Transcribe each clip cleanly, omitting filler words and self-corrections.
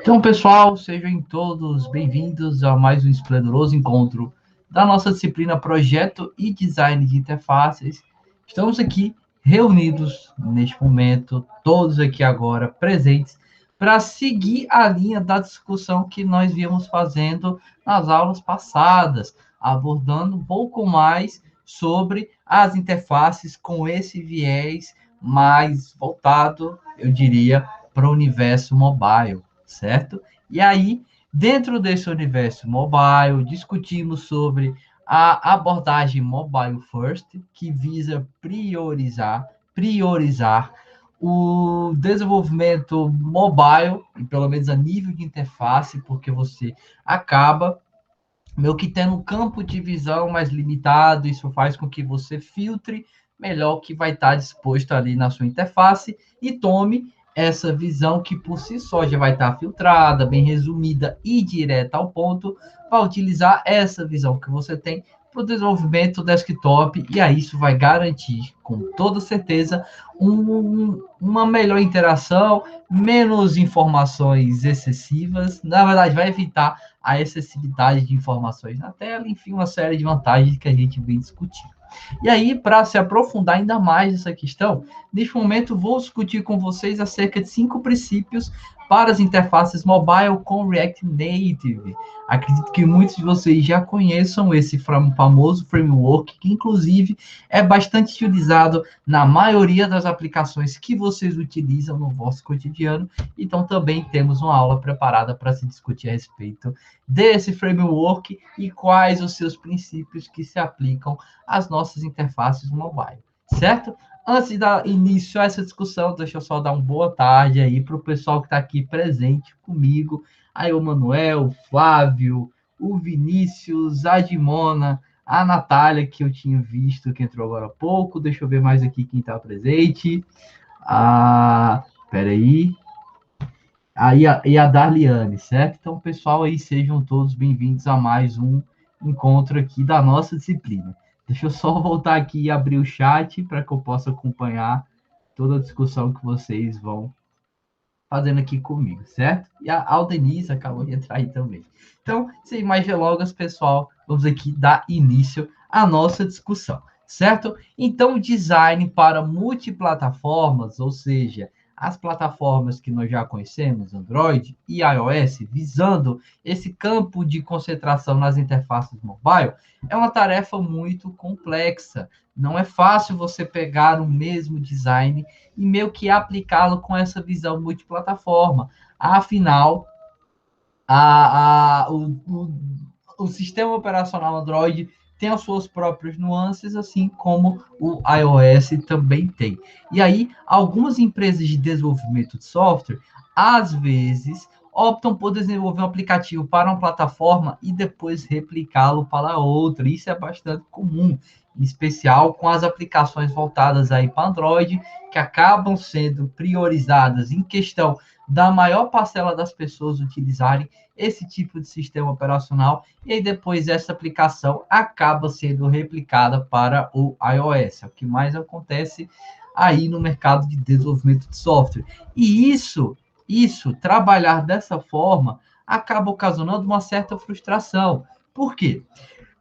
Então, pessoal, sejam todos bem-vindos a mais um esplendoroso encontro da nossa disciplina Projeto e Design de Interfaces. Estamos aqui reunidos neste momento, todos aqui agora presentes, para seguir a linha da discussão que nós viemos fazendo nas aulas passadas, abordando um pouco mais sobre as interfaces com esse viés mais voltado, eu diria, para o universo mobile, certo? E aí, dentro desse universo mobile, discutimos sobre a abordagem mobile first, que visa priorizar o desenvolvimento mobile, e pelo menos a nível de interface, porque você acaba meio que tendo um campo de visão mais limitado, isso faz com que você filtre melhor o que vai estar disposto ali na sua interface e tome essa visão que por si só já vai estar filtrada, bem resumida e direta ao ponto, para utilizar essa visão que você tem para o desenvolvimento desktop, e aí isso vai garantir, com toda certeza, uma melhor interação, menos informações excessivas, na verdade vai evitar a excessividade de informações na tela, enfim, uma série de vantagens que a gente vem discutindo. E aí, para se aprofundar ainda mais nessa questão, neste momento vou discutir com vocês acerca de 5 princípios para as interfaces mobile com React Native. Acredito que muitos de vocês já conheçam esse famoso framework, que inclusive é bastante utilizado na maioria das aplicações que vocês utilizam no vosso cotidiano. Então, também temos uma aula preparada para se discutir a respeito desse framework e quais os seus princípios que se aplicam às nossas interfaces mobile, certo? Antes de dar início a essa discussão, deixa eu só dar uma boa tarde aí para o pessoal que está aqui presente comigo. Aí o Manuel, o Flávio, o Vinícius, a Dimona, a Natália, que eu tinha visto, que entrou agora há pouco. Deixa eu ver mais aqui quem está presente. Peraí. E a Darliane, certo? Então, pessoal, aí sejam todos bem-vindos a mais um encontro aqui da nossa disciplina. Deixa eu só voltar aqui e abrir o chat para que eu possa acompanhar toda a discussão que vocês vão fazendo aqui comigo, certo? E a Aldenise acabou de entrar aí também. Então, sem mais delongas, pessoal, vamos aqui dar início à nossa discussão, certo? Então, design para multiplataformas, ou seja, as plataformas que nós já conhecemos, Android e iOS, visando esse campo de concentração nas interfaces mobile, é uma tarefa muito complexa. Não é fácil você pegar o mesmo design e meio que aplicá-lo com essa visão multiplataforma. Afinal, o sistema operacional Android tem as suas próprias nuances, assim como o iOS também tem. E aí, algumas empresas de desenvolvimento de software, às vezes, optam por desenvolver um aplicativo para uma plataforma e depois replicá-lo para outra. Isso é bastante comum, em especial com as aplicações voltadas aí para Android, que acabam sendo priorizadas em questão da maior parcela das pessoas utilizarem esse tipo de sistema operacional, e aí depois essa aplicação acaba sendo replicada para o iOS. É o que mais acontece aí no mercado de desenvolvimento de software. E trabalhar dessa forma, acaba ocasionando uma certa frustração. Por quê?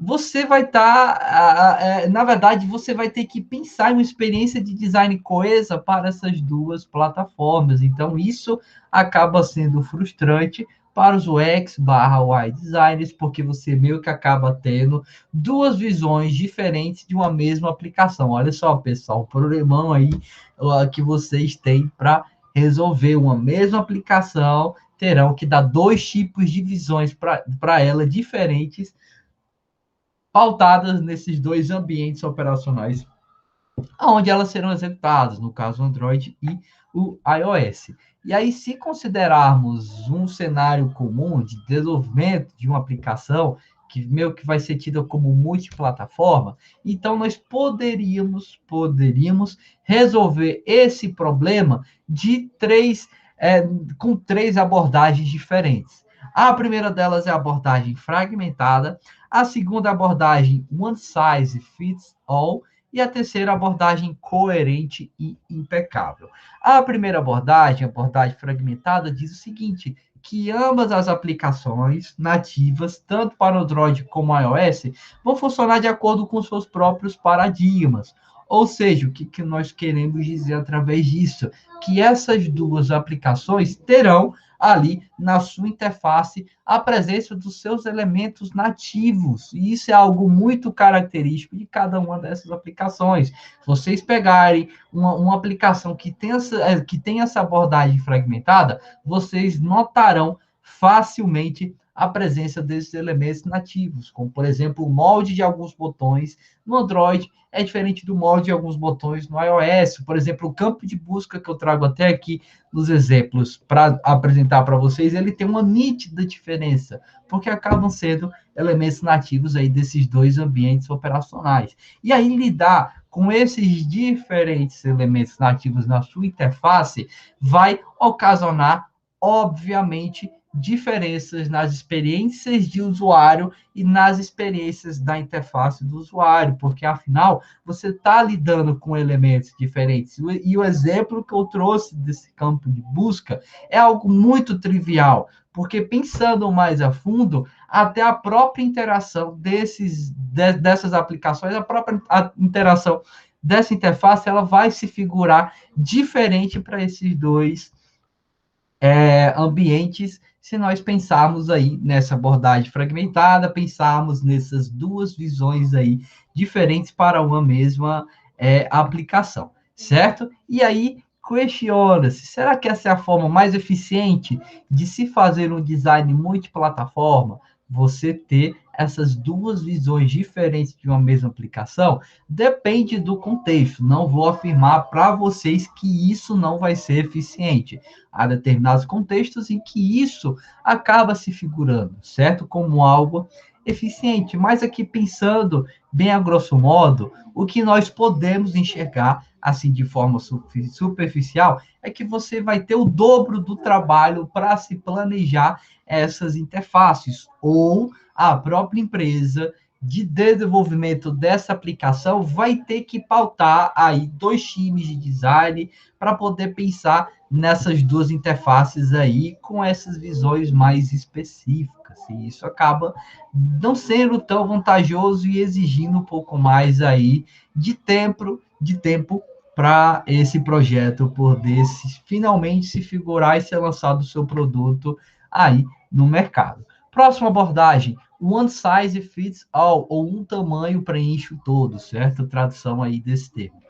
Você vai estar, na verdade, você vai ter que pensar em uma experiência de design coesa para essas duas plataformas. Então, isso acaba sendo frustrante para os UX/UI designers, porque você meio que acaba tendo duas visões diferentes de uma mesma aplicação. Olha só, pessoal, o problemão aí que vocês têm para resolver uma mesma aplicação, terão que dar dois tipos de visões para ela diferentes, pautadas nesses dois ambientes operacionais, onde elas serão executadas, no caso o Android e o iOS. E aí, se considerarmos um cenário comum de desenvolvimento de uma aplicação, que meio que vai ser tida como multiplataforma, então nós poderíamos resolver esse problema com três abordagens diferentes. A primeira delas é a abordagem fragmentada, a segunda abordagem one size fits all, E a terceira abordagem coerente e impecável. A primeira abordagem, a abordagem fragmentada, diz o seguinte, que ambas as aplicações nativas, tanto para o Android como o iOS, vão funcionar de acordo com seus próprios paradigmas. Ou seja, o que nós queremos dizer através disso? Que essas duas aplicações terão ali na sua interface a presença dos seus elementos nativos. E isso é algo muito característico de cada uma dessas aplicações. Se vocês pegarem uma aplicação que tem essa abordagem fragmentada, vocês notarão facilmente a presença desses elementos nativos, como, por exemplo, o molde de alguns botões no Android é diferente do molde de alguns botões no iOS. Por exemplo, o campo de busca que eu trago até aqui nos exemplos para apresentar para vocês, ele tem uma nítida diferença, porque acabam sendo elementos nativos aí desses dois ambientes operacionais. E aí lidar com esses diferentes elementos nativos na sua interface vai ocasionar, obviamente, diferenças nas experiências de usuário e nas experiências da interface do usuário, porque afinal você está lidando com elementos diferentes. E o exemplo que eu trouxe desse campo de busca é algo muito trivial, porque pensando mais a fundo, até a própria interação dessas aplicações, a própria interação dessa interface, ela vai se figurar diferente para esses dois ambientes, se nós pensarmos aí nessa abordagem fragmentada, pensarmos nessas duas visões aí diferentes para uma mesma aplicação, certo? E aí questiona-se, será que essa é a forma mais eficiente de se fazer um design multiplataforma? Você ter essas duas visões diferentes de uma mesma aplicação? Depende do contexto. Não vou afirmar para vocês que isso não vai ser eficiente. Há determinados contextos em que isso acaba se figurando, certo? Como algo eficiente. Mas aqui pensando bem a grosso modo, o que nós podemos enxergar assim de forma superficial é que você vai ter o dobro do trabalho para se planejar essas interfaces, ou a própria empresa de desenvolvimento dessa aplicação vai ter que pautar aí dois times de design para poder pensar nessas duas interfaces aí com essas visões mais específicas. E isso acaba não sendo tão vantajoso e exigindo um pouco mais aí de tempo para esse projeto poder finalmente se figurar e ser lançado o seu produto aí no mercado. Próxima abordagem, one size fits all, ou um tamanho preenche o todo, certo? Tradução aí desse termo.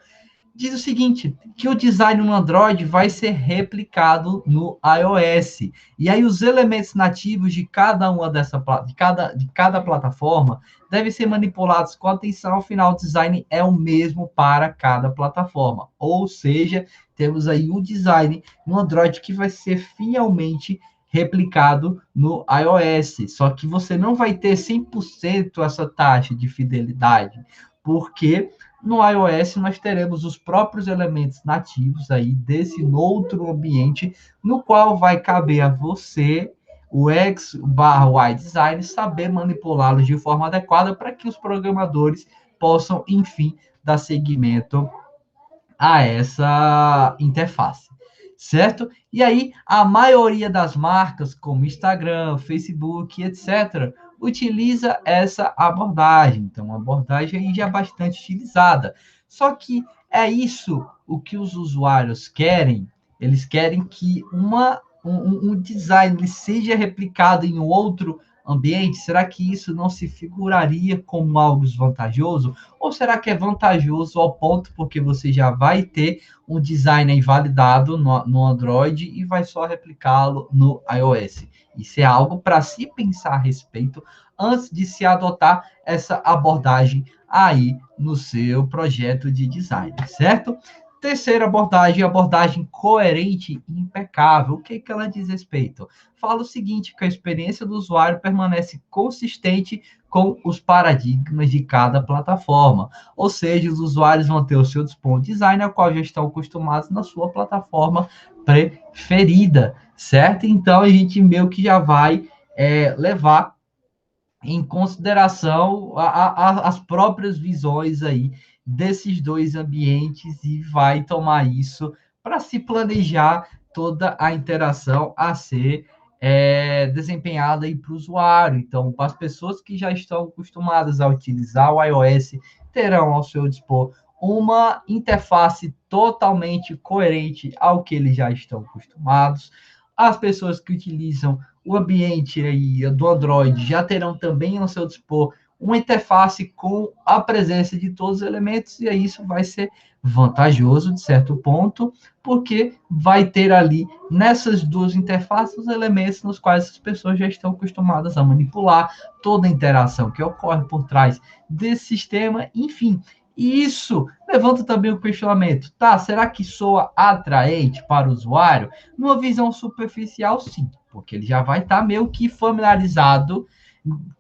Diz o seguinte, que o design no Android vai ser replicado no iOS. E aí os elementos nativos de cada uma de cada plataforma devem ser manipulados com atenção, afinal o design é o mesmo para cada plataforma. Ou seja, temos aí um design no Android que vai ser fielmente replicado no iOS. Só que você não vai ter 100% essa taxa de fidelidade, porque no iOS nós teremos os próprios elementos nativos aí desse outro ambiente, no qual vai caber a você, o X/Y Design, saber manipulá-los de forma adequada para que os programadores possam, enfim, dar seguimento a essa interface, certo? E aí, a maioria das marcas, como Instagram, Facebook, etc., utiliza essa abordagem. Então, uma abordagem aí já bastante utilizada. Só que é isso o que os usuários querem. Eles querem que um design seja replicado em outro ambiente. Será que isso não se figuraria como algo desvantajoso? Ou será que é vantajoso ao ponto porque você já vai ter um design aí validado no Android e vai só replicá-lo no iOS? Isso é algo para se pensar a respeito antes de se adotar essa abordagem aí no seu projeto de design, certo? Terceira abordagem, abordagem coerente e impecável. O que ela diz respeito? Fala o seguinte, que a experiência do usuário permanece consistente com os paradigmas de cada plataforma. Ou seja, os usuários vão ter o seu design, ao qual já estão acostumados na sua plataforma preferida, certo? Então, a gente meio que já vai levar em consideração as próprias visões aí desses dois ambientes e vai tomar isso para se planejar toda a interação a ser desempenhada para o usuário. Então, as pessoas que já estão acostumadas a utilizar o iOS terão ao seu dispor uma interface totalmente coerente ao que eles já estão acostumados. As pessoas que utilizam o ambiente aí do Android já terão também ao seu dispor uma interface com a presença de todos os elementos, e aí isso vai ser vantajoso de certo ponto, porque vai ter ali nessas duas interfaces os elementos nos quais as pessoas já estão acostumadas a manipular toda a interação que ocorre por trás desse sistema, enfim. E isso levanta também o questionamento, tá? Será que soa atraente para o usuário? Numa visão superficial, sim, porque ele já vai estar meio que familiarizado.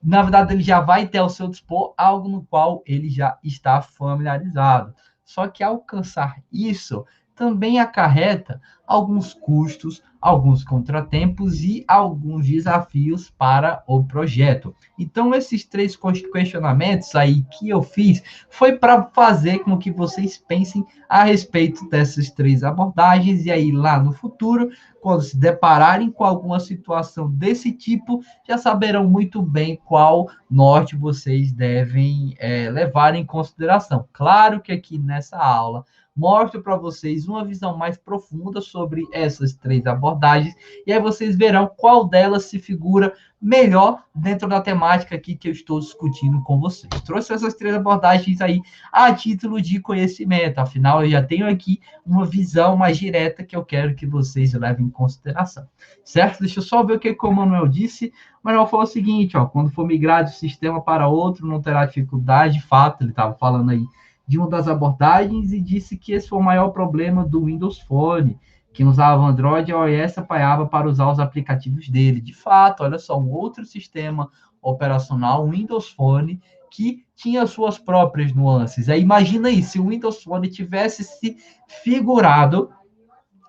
Na verdade, ele já vai ter ao seu dispor algo no qual ele já está familiarizado. Só que alcançar isso também acarreta alguns custos, alguns contratempos e alguns desafios para o projeto. Então, esses três questionamentos aí que eu fiz foi para fazer com que vocês pensem a respeito dessas três abordagens, e aí lá no futuro, quando se depararem com alguma situação desse tipo, já saberão muito bem qual norte vocês devem levar em consideração. Claro que aqui nessa aula mostro para vocês uma visão mais profunda sobre essas três abordagens, e aí vocês verão qual delas se figura melhor dentro da temática aqui que eu estou discutindo com vocês. Trouxe essas três abordagens aí a título de conhecimento, afinal eu já tenho aqui uma visão mais direta que eu quero que vocês levem em consideração, certo? Deixa eu só ver o que o Manuel disse. O Manuel falou o seguinte, ó, quando for migrar de um sistema para outro, não terá dificuldade, de fato, ele estava falando aí de uma das abordagens e disse que esse foi o maior problema do Windows Phone. Quem usava Android e iOS apanhava para usar os aplicativos dele. De fato, olha só, um outro sistema operacional, o Windows Phone, que tinha suas próprias nuances. Aí imagina aí, se o Windows Phone tivesse se figurado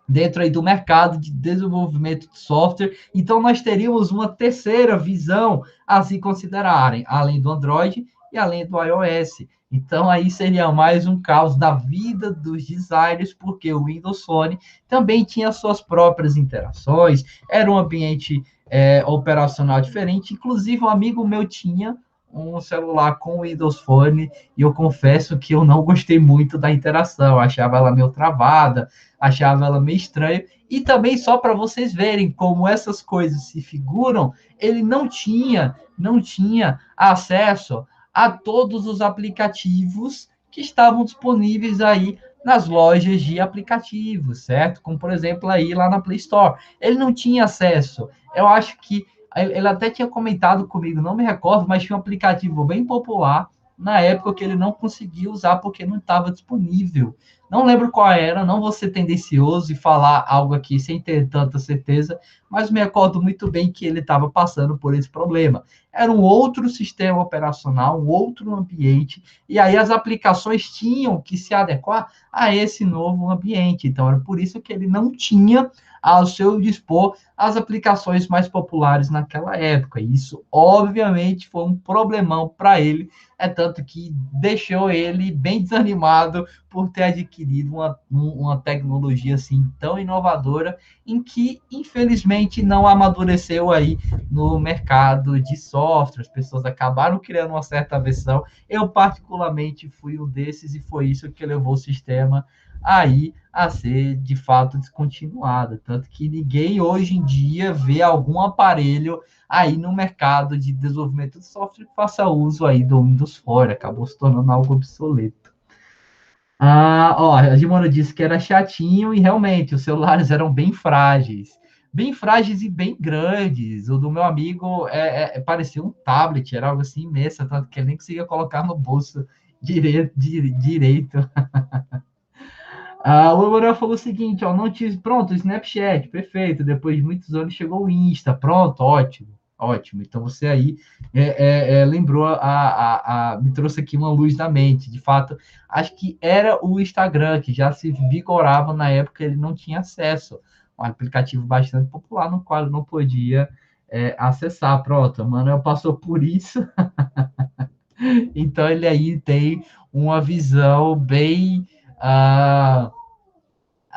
dentro aí do mercado de desenvolvimento de software, então nós teríamos uma terceira visão a se considerarem, além do Android e além do iOS. Então aí seria mais um caos da vida dos designers, porque o Windows Phone também tinha suas próprias interações, era um ambiente operacional diferente, inclusive um amigo meu tinha um celular com Windows Phone, e eu confesso que eu não gostei muito da interação, achava ela meio travada, achava ela meio estranha. E também só para vocês verem como essas coisas se figuram, ele não tinha acesso a todos os aplicativos que estavam disponíveis aí nas lojas de aplicativos, certo? Como, por exemplo, aí lá na Play Store. Ele não tinha acesso. Eu acho que ele até tinha comentado comigo, não me recordo, mas tinha um aplicativo bem popular na época que ele não conseguia usar porque não estava disponível. Não lembro qual era, não vou ser tendencioso e falar algo aqui sem ter tanta certeza, mas me recordo muito bem que ele estava passando por esse problema. Era um outro sistema operacional, um outro ambiente, e aí as aplicações tinham que se adequar a esse novo ambiente. Então, era por isso que ele não tinha ao seu dispor as aplicações mais populares naquela época. E isso, obviamente, foi um problemão para ele, é tanto que deixou ele bem desanimado por ter adquirido uma tecnologia assim tão inovadora, em que, infelizmente, não amadureceu aí no mercado de software. As pessoas acabaram criando uma certa versão. Eu, particularmente, fui um desses, e foi isso que levou o sistema aí a ser, de fato, descontinuado. Tanto que ninguém, hoje em dia, vê algum aparelho aí no mercado de desenvolvimento de software que faça uso aí do Windows Phone. Acabou se tornando algo obsoleto. Ó, a Gimona disse que era chatinho, e realmente os celulares eram bem frágeis e bem grandes. O do meu amigo parecia um tablet, era algo assim imenso, tanto que ele nem conseguia colocar no bolso direito. O Emanuel falou o seguinte, ó, não tive, pronto, o Snapchat, perfeito, depois de muitos anos chegou o Insta, pronto, ótimo, ótimo. Então você aí lembrou, me trouxe aqui uma luz na mente. De fato, acho que era o Instagram que já se vigorava na época, ele não tinha acesso, um aplicativo bastante popular no qual eu não podia acessar. Pronto, o Emanuel passou por isso. Então, ele aí tem uma visão bem. ah,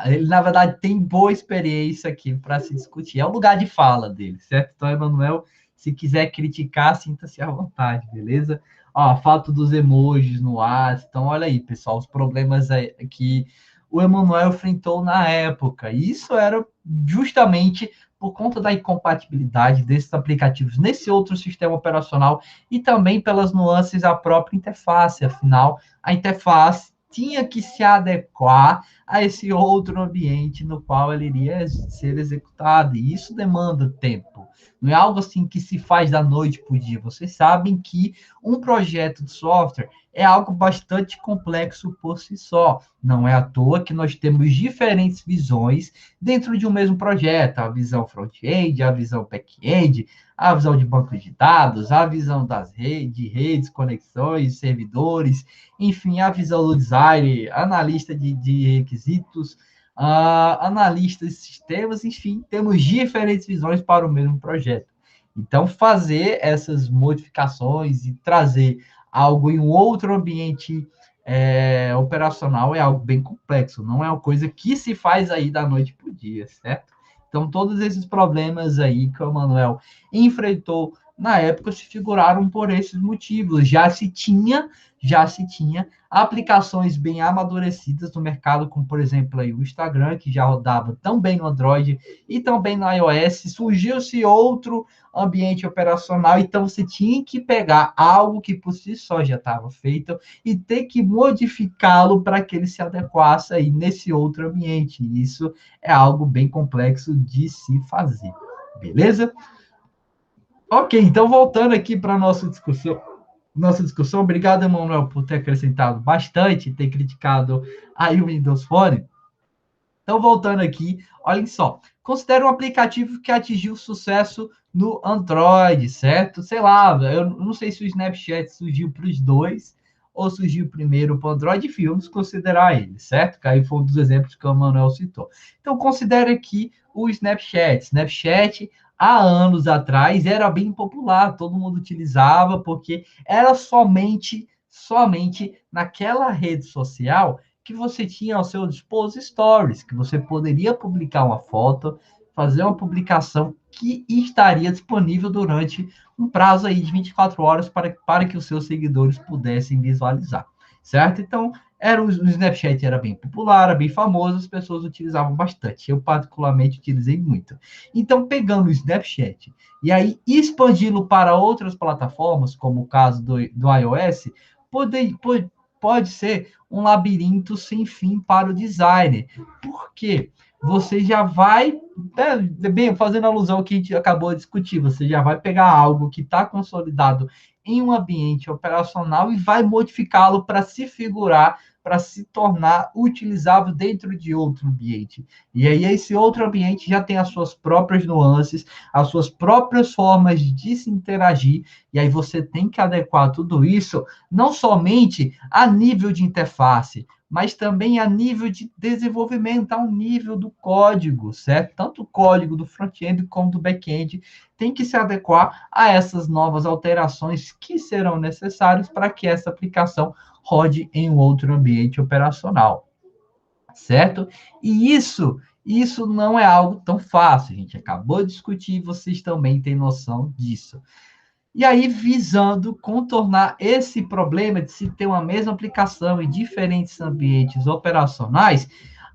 Ele, na verdade, tem boa experiência aqui para se discutir. É o lugar de fala dele, certo? Então, Emanuel, se quiser criticar, sinta-se à vontade, beleza? Ó, a falta dos emojis no ar. Então, olha aí, pessoal, os problemas que o Emanuel enfrentou na época. E isso era justamente por conta da incompatibilidade desses aplicativos nesse outro sistema operacional e também pelas nuances da própria interface. Afinal, a interface tinha que se adequar a esse outro ambiente no qual ele iria ser executado. E isso demanda tempo. Não é algo assim que se faz da noite para o dia. Vocês sabem que um projeto de software é algo bastante complexo por si só. Não é à toa que nós temos diferentes visões dentro de um mesmo projeto. A visão front-end, a visão back-end, a visão de banco de dados, a visão das redes, conexões, servidores, enfim, a visão do design, analista de requisitos, analista de sistemas, enfim, temos diferentes visões para o mesmo projeto. Então, fazer essas modificações e trazer algo em um outro ambiente operacional é algo bem complexo, não é uma coisa que se faz aí da noite para o dia, certo? Então, todos esses problemas aí que o Manuel enfrentou na época se figuraram por esses motivos. Já se tinha aplicações bem amadurecidas no mercado, como por exemplo aí o Instagram, que já rodava tão bem no Android e também no iOS. Surgiu-se outro ambiente operacional, então você tinha que pegar algo que por si só já estava feito e ter que modificá-lo para que ele se adequasse aí nesse outro ambiente. Isso é algo bem complexo de se fazer. Beleza? Ok, então voltando aqui para a nossa discussão, obrigado, Emanuel, por ter acrescentado bastante, ter criticado aí o Windows Phone. Então, voltando aqui, olhem só. Considera um aplicativo que atingiu sucesso no Android, certo? Sei lá, eu não sei se o Snapchat surgiu para os dois ou surgiu primeiro para o Android, enfim, vamos considerar ele, certo? Que aí foi um dos exemplos que o Manuel citou. Então, considere aqui o Snapchat. Snapchat, há anos atrás, era bem popular, todo mundo utilizava, porque era somente naquela rede social que você tinha ao seu dispor stories, que você poderia publicar uma foto, fazer uma publicação que estaria disponível durante um prazo aí de 24 horas para que os seus seguidores pudessem visualizar, certo? Então, o Snapchat era bem popular, era bem famoso, as pessoas utilizavam bastante. Eu, particularmente, utilizei muito. Então, pegando o Snapchat e aí expandi-lo para outras plataformas, como o caso do iOS, pode ser um labirinto sem fim para o designer. Por quê? Você já vai, bem, fazendo alusão ao que a gente acabou de discutir, você já vai pegar algo que está consolidado em um ambiente operacional e vai modificá-lo para se figurar, para se tornar utilizável dentro de outro ambiente. E aí esse outro ambiente já tem as suas próprias nuances, as suas próprias formas de se interagir, e aí você tem que adequar tudo isso não somente a nível de interface, mas também a nível de desenvolvimento, ao nível do código, certo? Tanto o código do front-end como do back-end tem que se adequar a essas novas alterações que serão necessárias para que essa aplicação rode em um outro ambiente operacional, certo? E isso não é algo tão fácil, a gente acabou de discutir, vocês também têm noção disso. E aí, visando contornar esse problema de se ter uma mesma aplicação em diferentes ambientes operacionais,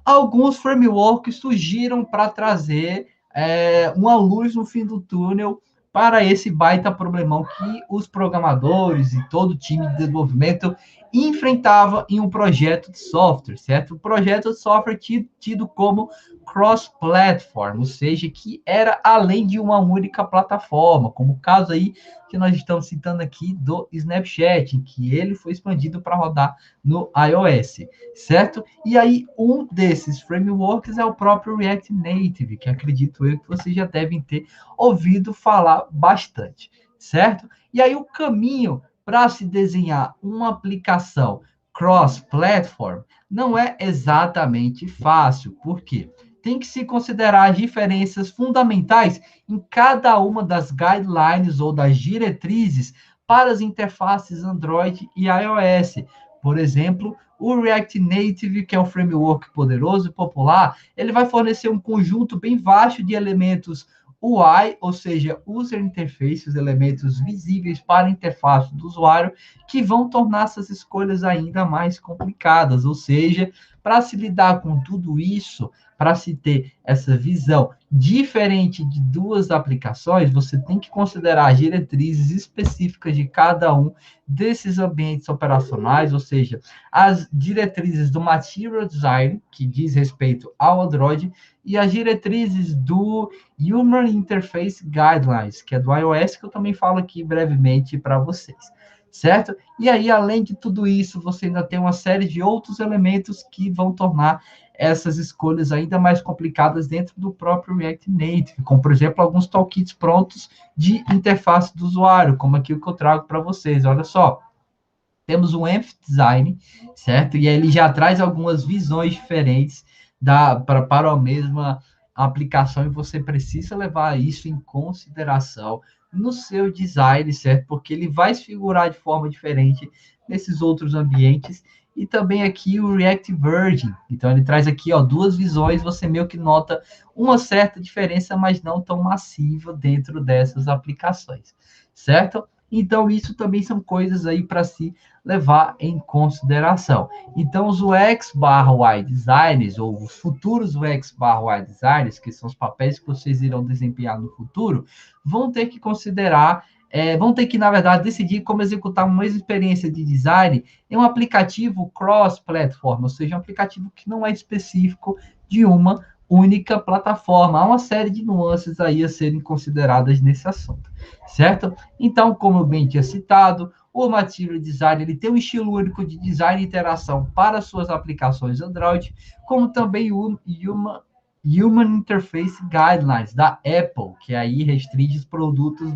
alguns frameworks surgiram para trazer uma luz no fim do túnel para esse baita problemão que os programadores e todo o time de desenvolvimento enfrentava em um projeto de software, certo? O projeto de software tido como cross-platform, ou seja, que era além de uma única plataforma, como o caso aí que nós estamos citando aqui do Snapchat, em que ele foi expandido para rodar no iOS, certo? E aí, um desses frameworks é o próprio React Native, que acredito eu que vocês já devem ter ouvido falar bastante, certo? E aí, o caminho para se desenhar uma aplicação cross-platform não é exatamente fácil, por quê? Tem que se considerar as diferenças fundamentais em cada uma das guidelines ou das diretrizes para as interfaces Android e iOS. Por exemplo, o React Native, que é um framework poderoso e popular, ele vai fornecer um conjunto bem vasto de elementos UI, ou seja, User Interface, os elementos visíveis para a interface do usuário, que vão tornar essas escolhas ainda mais complicadas. Ou seja, para se lidar com tudo isso, para se ter essa visão diferente de duas aplicações, você tem que considerar diretrizes específicas de cada um desses ambientes operacionais, ou seja, as diretrizes do Material Design, que diz respeito ao Android, e as diretrizes do Human Interface Guidelines, que é do iOS, que eu também falo aqui brevemente para vocês, certo? E aí, além de tudo isso, você ainda tem uma série de outros elementos que vão tornar essas escolhas ainda mais complicadas dentro do próprio React Native, como, por exemplo, alguns toolkits prontos de interface do usuário, como aqui o que eu trago para vocês. Olha só, temos um Env Design, certo? E aí ele já traz algumas visões diferentes para a mesma aplicação, e você precisa levar isso em consideração no seu design, certo? Porque ele vai se figurar de forma diferente nesses outros ambientes. E também aqui o React Virgin. Então ele traz aqui, ó, duas visões, você meio que nota uma certa diferença, mas não tão massiva dentro dessas aplicações, certo? Então isso também são coisas aí para se levar em consideração. Então, os UX/UI designers, ou os futuros UX/UI designers, que são os papéis que vocês irão desempenhar no futuro, vão ter que considerar, vão ter que, na verdade, decidir como executar uma experiência de design em um aplicativo cross-platform, ou seja, um aplicativo que não é específico de uma única plataforma. Há uma série de nuances aí a serem consideradas nesse assunto, certo? Então, como eu bem tinha citado, o Material Design ele tem um estilo único de design e interação para suas aplicações Android, como também o Human Interface Guidelines da Apple, que aí restringe os produtos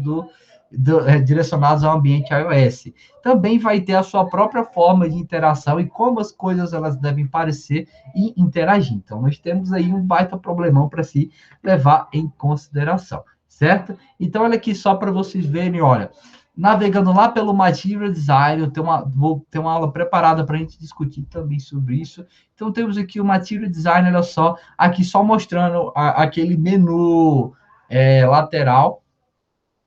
direcionados ao ambiente iOS. Também vai ter a sua própria forma de interação e como as coisas elas devem parecer e interagir. Então, nós temos aí um baita problemão para se levar em consideração, certo? Então, olha aqui só para vocês verem, olha, navegando lá pelo Material Design, vou ter uma aula preparada para a gente discutir também sobre isso. Então, temos aqui o Material Design, olha só, aqui só mostrando aquele menu lateral,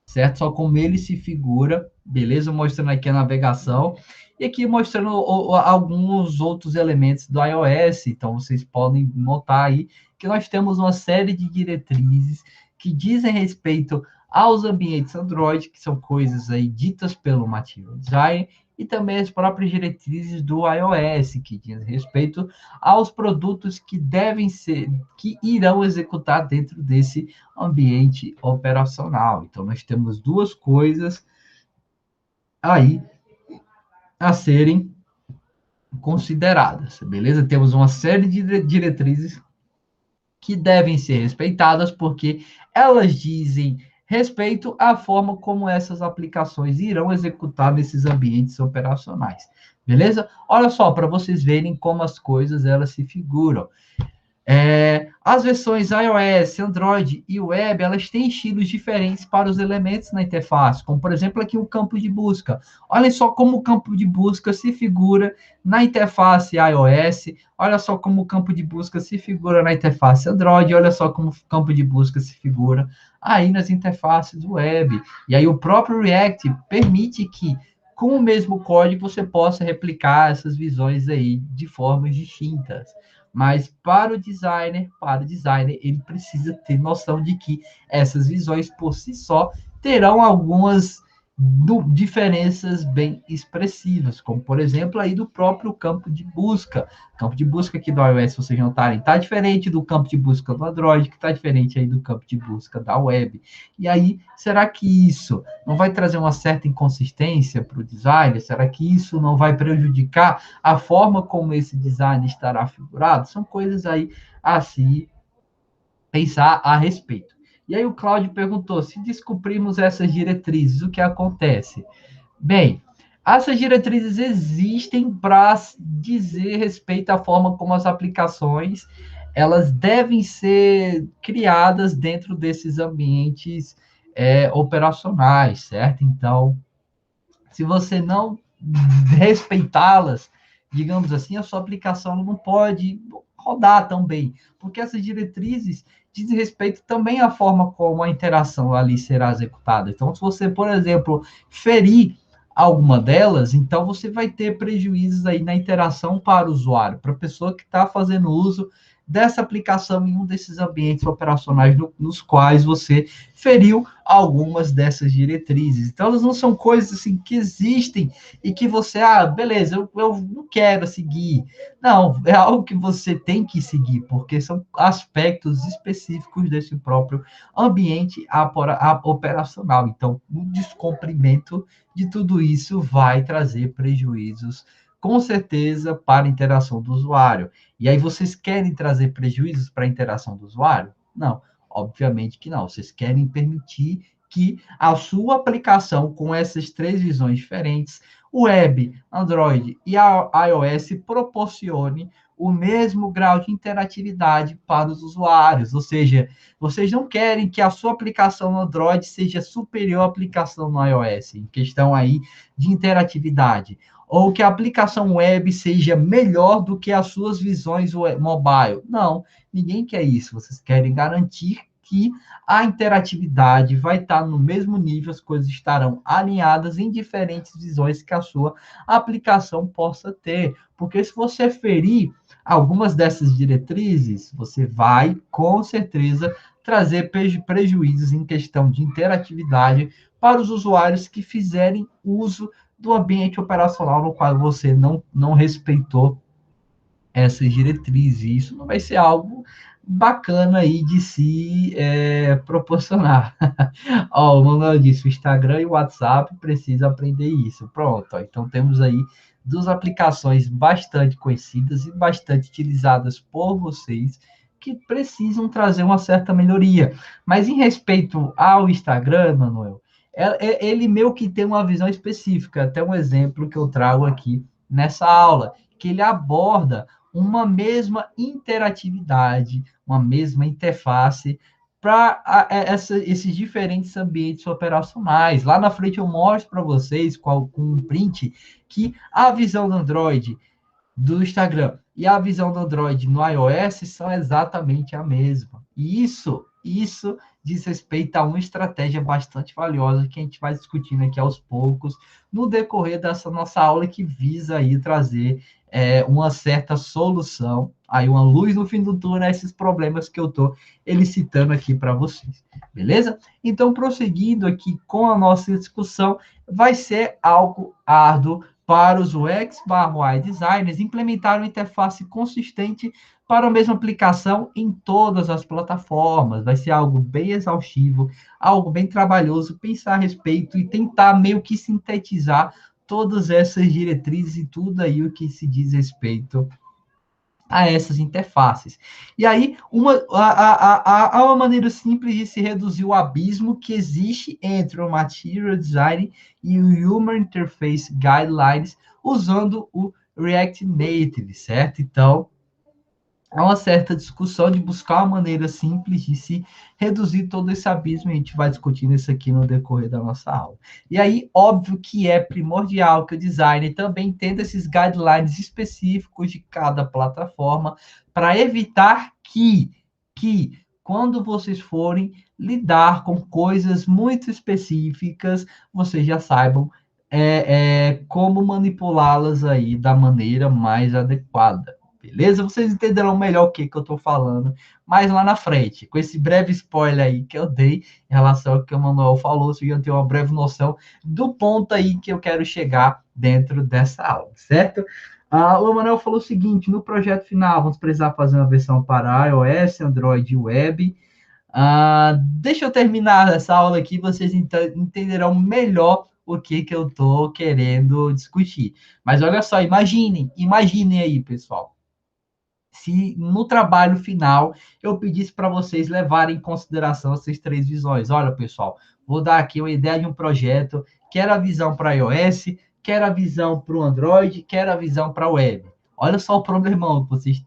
certo? Só como ele se figura, beleza? Mostrando aqui a navegação. E aqui mostrando alguns outros elementos do iOS. Então, vocês podem notar aí que nós temos uma série de diretrizes que dizem respeito aos ambientes Android, que são coisas aí ditas pelo Material Design, e também as próprias diretrizes do iOS, que dizem respeito aos produtos que devem ser, que irão executar dentro desse ambiente operacional. Então, nós temos duas coisas aí a serem consideradas, beleza? Temos uma série de diretrizes que devem ser respeitadas, porque elas dizem respeito à forma como essas aplicações irão executar nesses ambientes operacionais, beleza? Olha só, para vocês verem como as coisas elas se figuram. As versões iOS, Android e Web, elas têm estilos diferentes para os elementos na interface, como, por exemplo, aqui o campo de busca. Olhem só como o campo de busca se figura na interface iOS, olha só como o campo de busca se figura na interface Android, olha só como o campo de busca se figura aí nas interfaces web. E aí o próprio React permite que, com o mesmo código, você possa replicar essas visões aí de formas distintas. Mas para o designer, ele precisa ter noção de que essas visões por si só terão algumas diferenças bem expressivas, como por exemplo aí do próprio campo de busca. O campo de busca aqui do iOS, se vocês notarem, está diferente do campo de busca do Android, que está diferente aí do campo de busca da web. E aí, será que isso não vai trazer uma certa inconsistência para o designer? Será que isso não vai prejudicar a forma como esse design estará figurado? São coisas aí a se pensar a respeito. E aí o Cláudio perguntou, se descobrirmos essas diretrizes, o que acontece? Bem, essas diretrizes existem para dizer respeito à forma como as aplicações elas devem ser criadas dentro desses ambientes operacionais, certo? Então, Se você não respeitá-las, digamos assim, a sua aplicação não pode rodar tão bem, porque essas diretrizes dizem respeito também à forma como a interação ali será executada. Então, se você, por exemplo, ferir alguma delas, então você vai ter prejuízos aí na interação para o usuário, para a pessoa que está fazendo uso dessa aplicação em um desses ambientes operacionais nos quais você feriu algumas dessas diretrizes. Então, elas não são coisas assim que existem e que você, beleza, eu não quero seguir. Não, é algo que você tem que seguir, porque são aspectos específicos desse próprio ambiente operacional. Então, o descumprimento de tudo isso vai trazer prejuízos, com certeza, para a interação do usuário. E aí, vocês querem trazer prejuízos para a interação do usuário? Não, obviamente que não. Vocês querem permitir que a sua aplicação, com essas três visões diferentes, web, Android e a iOS, proporcione o mesmo grau de interatividade para os usuários. Ou seja, vocês não querem que a sua aplicação no Android seja superior à aplicação no iOS, em questão aí de interatividade, ou que a aplicação web seja melhor do que as suas visões mobile. Não, ninguém quer isso. Vocês querem garantir que a interatividade vai estar no mesmo nível, as coisas estarão alinhadas em diferentes visões que a sua aplicação possa ter. Porque se você ferir algumas dessas diretrizes, você vai, com certeza, trazer prejuízos em questão de interatividade para os usuários que fizerem uso do ambiente operacional no qual você não respeitou essas diretrizes. E isso não vai ser algo bacana aí de se proporcionar. Ó, o Manuel disse, o Instagram e o WhatsApp precisam aprender isso. Pronto, ó, então temos aí duas aplicações bastante conhecidas e bastante utilizadas por vocês que precisam trazer uma certa melhoria. Mas em respeito ao Instagram, Manuel, ele meio que tem uma visão específica, até um exemplo que eu trago aqui nessa aula, que ele aborda uma mesma interatividade, uma mesma interface para esses diferentes ambientes operacionais. Lá na frente eu mostro para vocês com um print que a visão do Android do Instagram e a visão do Android no iOS são exatamente a mesma. E isso diz respeito a uma estratégia bastante valiosa que a gente vai discutindo aqui aos poucos no decorrer dessa nossa aula que visa aí trazer uma certa solução, aí uma luz no fim do túnel a esses problemas que eu estou elicitando aqui para vocês, beleza? Então, prosseguindo aqui com a nossa discussão, vai ser algo árduo para os UX/UI designers implementar uma interface consistente para a mesma aplicação em todas as plataformas. Vai ser algo bem exaustivo, algo bem trabalhoso, pensar a respeito e tentar meio que sintetizar todas essas diretrizes e tudo aí o que se diz respeito a essas interfaces. E aí, há uma maneira simples de se reduzir o abismo que existe entre o Material Design e o Human Interface Guidelines usando o React Native, certo? Então, há uma certa discussão de buscar uma maneira simples de se reduzir todo esse abismo, e a gente vai discutindo isso aqui no decorrer da nossa aula. E aí, óbvio que é primordial que o designer também entenda esses guidelines específicos de cada plataforma, para evitar que, quando vocês forem lidar com coisas muito específicas, vocês já saibam como manipulá-las aí da maneira mais adequada. Beleza? Vocês entenderão melhor o que eu estou falando mais lá na frente. Com esse breve spoiler aí que eu dei em relação ao que o Manuel falou, vocês vão ter uma breve noção do ponto aí que eu quero chegar dentro dessa aula, certo? O Manuel falou o seguinte, no projeto final, vamos precisar fazer uma versão para iOS, Android e Web. Deixa eu terminar essa aula aqui, vocês entenderão melhor o que eu estou querendo discutir. Mas olha só, imaginem aí, pessoal, se no trabalho final eu pedisse para vocês levarem em consideração essas três visões. Olha, pessoal, vou dar aqui uma ideia de um projeto, quero a visão para iOS, quero a visão para o Android, quero a visão para a web. Olha só o problemão que vocês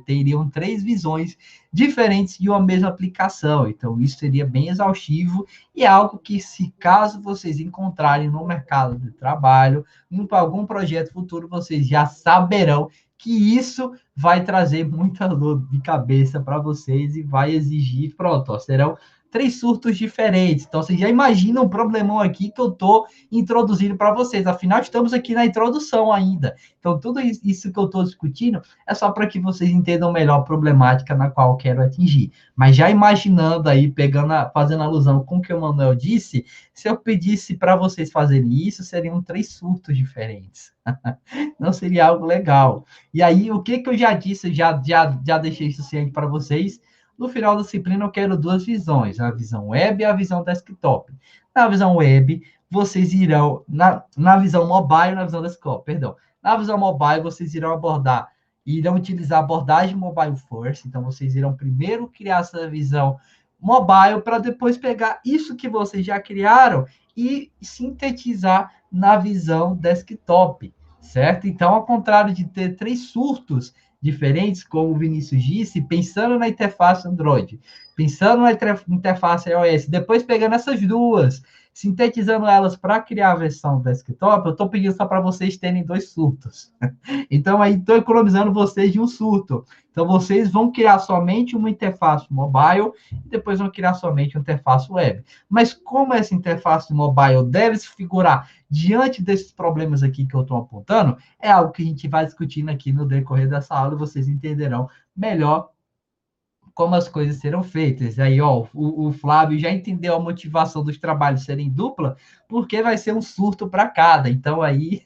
teriam três visões diferentes de uma mesma aplicação. Então, isso seria bem exaustivo e é algo que, se caso vocês encontrarem no mercado de trabalho, em algum projeto futuro, vocês já saberão que isso vai trazer muita dor de cabeça para vocês e vai exigir, pronto, ó, serão três surtos diferentes. Então, vocês já imaginam o problemão aqui que eu estou introduzindo para vocês. Afinal, estamos aqui na introdução ainda. Então, tudo isso que eu estou discutindo é só para que vocês entendam melhor a problemática na qual eu quero atingir. Mas já imaginando aí, fazendo alusão com o que o Manuel disse, se eu pedisse para vocês fazerem isso, seriam três surtos diferentes. Não seria algo legal. E aí, o que eu já disse, já deixei isso ciente para vocês. No final da disciplina, eu quero duas visões, a visão web e a visão desktop. Na visão web, vocês irão, na visão mobile, na visão desktop, perdão. Na visão mobile, vocês irão utilizar a abordagem mobile first. Então, vocês irão primeiro criar essa visão mobile para depois pegar isso que vocês já criaram e sintetizar na visão desktop, certo? Então, ao contrário de ter três surtos diferentes, como o Vinícius disse, pensando na interface Android, pensando na interface iOS, depois pegando essas duas, sintetizando elas para criar a versão desktop, eu estou pedindo só para vocês terem dois surtos. Então, aí estou economizando vocês de um surto. Então, vocês vão criar somente uma interface mobile e depois vão criar somente uma interface web. Mas como essa interface mobile deve se figurar diante desses problemas aqui que eu estou apontando, é algo que a gente vai discutindo aqui no decorrer dessa aula e vocês entenderão melhor como as coisas serão feitas. Aí, ó, o Flávio já entendeu a motivação dos trabalhos serem dupla, porque vai ser um surto para cada. Então, aí,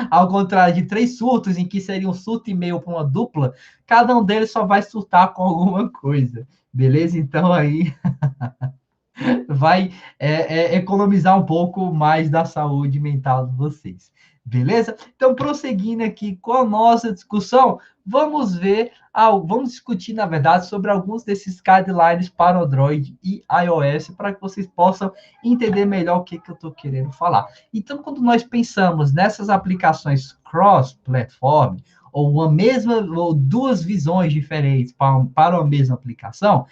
ao contrário de três surtos, em que seria um surto e meio para uma dupla, cada um deles só vai surtar com alguma coisa. Beleza? Então, aí vai economizar um pouco mais da saúde mental de vocês. Beleza? Então, prosseguindo aqui com a nossa discussão, vamos discutir, na verdade, sobre alguns desses guidelines para Android e iOS, para que vocês possam entender melhor o que eu estou querendo falar. Então, quando nós pensamos nessas aplicações cross-platform, ou duas visões diferentes para uma mesma aplicação,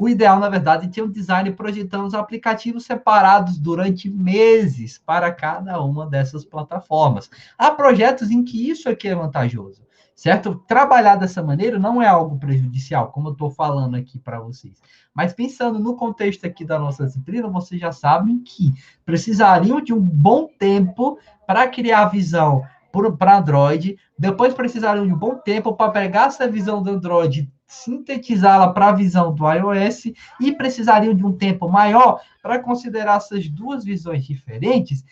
o ideal, na verdade, é ter um design projetando os aplicativos separados durante meses para cada uma dessas plataformas. Há projetos em que isso aqui é vantajoso, certo? Trabalhar dessa maneira não é algo prejudicial, como eu estou falando aqui para vocês. Mas pensando no contexto aqui da nossa disciplina, vocês já sabem que precisariam de um bom tempo para criar a visão para Android, depois precisariam de um bom tempo para pegar essa visão do Android, sintetizá-la para a visão do iOS e precisariam de um tempo maior para considerar essas duas visões diferentes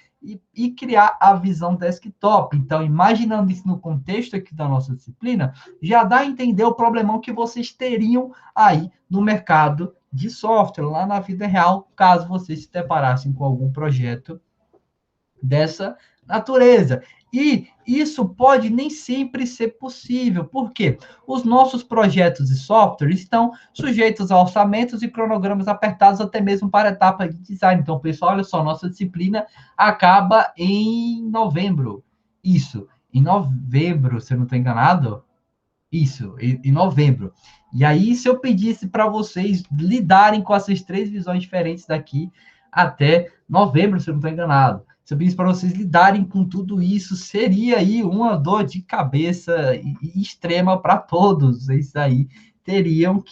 e criar a visão desktop. Então, imaginando isso no contexto aqui da nossa disciplina, já dá a entender o problemão que vocês teriam aí no mercado de software, lá na vida real, caso vocês se deparassem com algum projeto dessa natureza. E isso pode nem sempre ser possível, porque os nossos projetos de software estão sujeitos a orçamentos e cronogramas apertados até mesmo para a etapa de design. Então, pessoal, olha só, nossa disciplina acaba em novembro. Isso, em novembro, se eu não estou enganado. Isso, em novembro. E aí, se eu pedisse para vocês lidarem com essas três visões diferentes daqui até novembro, se eu não estou enganado, se eu pedisse para vocês lidarem com tudo isso, seria aí uma dor de cabeça extrema para todos. Isso aí teriam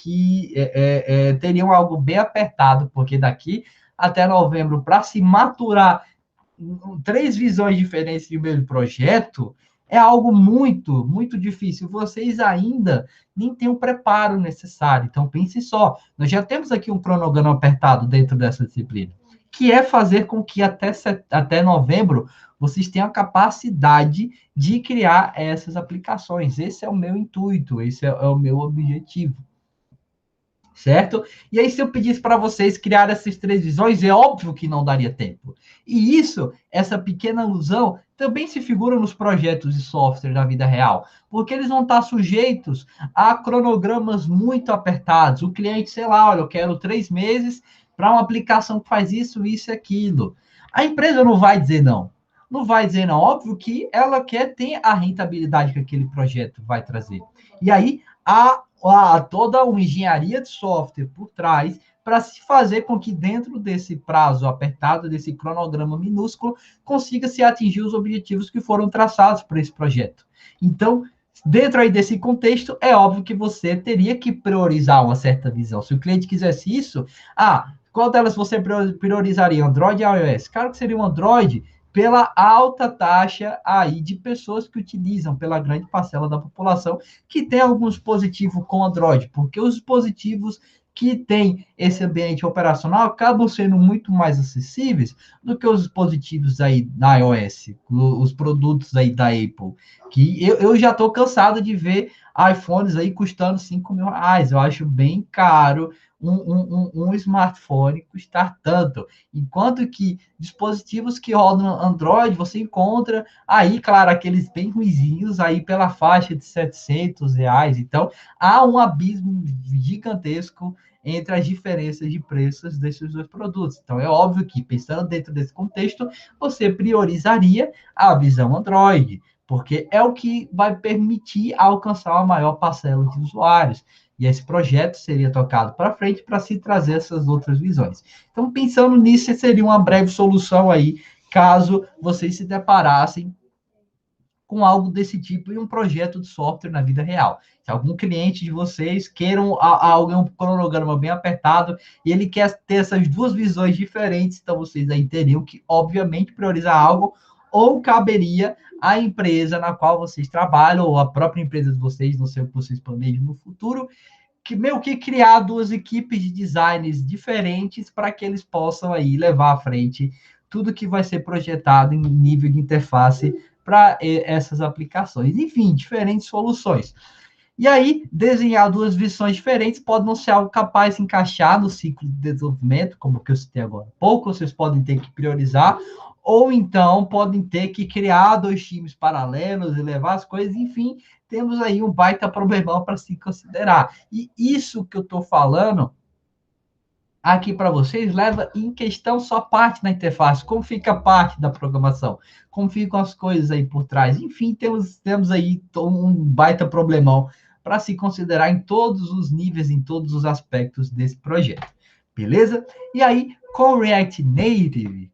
algo bem apertado, porque daqui até novembro, para se maturar três visões diferentes de um mesmo projeto, é algo muito, muito difícil. Vocês ainda nem têm o preparo necessário. Então, pense só, nós já temos aqui um cronograma apertado dentro dessa disciplina, que é fazer com que até novembro vocês tenham a capacidade de criar essas aplicações. Esse é o meu intuito, esse é o meu objetivo. Certo? E aí, se eu pedisse para vocês criar essas três visões, é óbvio que não daria tempo. E isso, essa pequena ilusão, também se figura nos projetos de software da vida real, porque eles vão estar sujeitos a cronogramas muito apertados. O cliente, sei lá, olha, eu quero 3 meses para uma aplicação que faz isso, isso e aquilo. A empresa não vai dizer não. não vai dizer não. Óbvio que ela quer ter a rentabilidade que aquele projeto vai trazer. E aí, há toda uma engenharia de software por trás para se fazer com que dentro desse prazo apertado, desse cronograma minúsculo, consiga se atingir os objetivos que foram traçados para esse projeto. Então, dentro aí desse contexto, é óbvio que você teria que priorizar uma certa visão. Se o cliente quisesse isso, qual delas você priorizaria, Android ou iOS? Claro que seria um Android pela alta taxa aí de pessoas que utilizam, pela grande parcela da população, que tem algum dispositivo com Android, porque os dispositivos que têm esse ambiente operacional acabam sendo muito mais acessíveis do que os dispositivos aí da iOS, os produtos aí da Apple, que eu já estou cansado de ver iPhones aí custando R$ 5.000. Eu acho bem caro um smartphone custar tanto. Enquanto que dispositivos que rodam Android, você encontra aí, claro, aqueles bem ruizinhos aí pela faixa de R$ 700. Então, há um abismo gigantesco entre as diferenças de preços desses dois produtos. Então, é óbvio que, pensando dentro desse contexto, você priorizaria a visão Android, porque é o que vai permitir alcançar a maior parcela de usuários. E esse projeto seria tocado para frente para se trazer essas outras visões. Então, pensando nisso, seria uma breve solução aí, caso vocês se deparassem com algo desse tipo em um projeto de software na vida real. Se algum cliente de vocês queiram um cronograma bem apertado e ele quer ter essas duas visões diferentes, então vocês aí teriam que, obviamente, priorizar algo, ou caberia à empresa na qual vocês trabalham, ou a própria empresa de vocês, não sei o que vocês planejam no futuro, que meio que criar duas equipes de designers diferentes para que eles possam aí levar à frente tudo que vai ser projetado em nível de interface para essas aplicações. Enfim, diferentes soluções. E aí, desenhar duas visões diferentes pode não ser algo capaz de encaixar no ciclo de desenvolvimento, como que eu citei agora há pouco, vocês podem ter que priorizar, ou então podem ter que criar dois times paralelos e levar as coisas, enfim, temos aí um baita problemão para se considerar. E isso que eu estou falando aqui para vocês leva em questão só parte da interface, como fica a parte da programação, como ficam as coisas aí por trás. Enfim, temos aí um baita problemão para se considerar em todos os níveis, em todos os aspectos desse projeto. Beleza? E aí, com o React Native,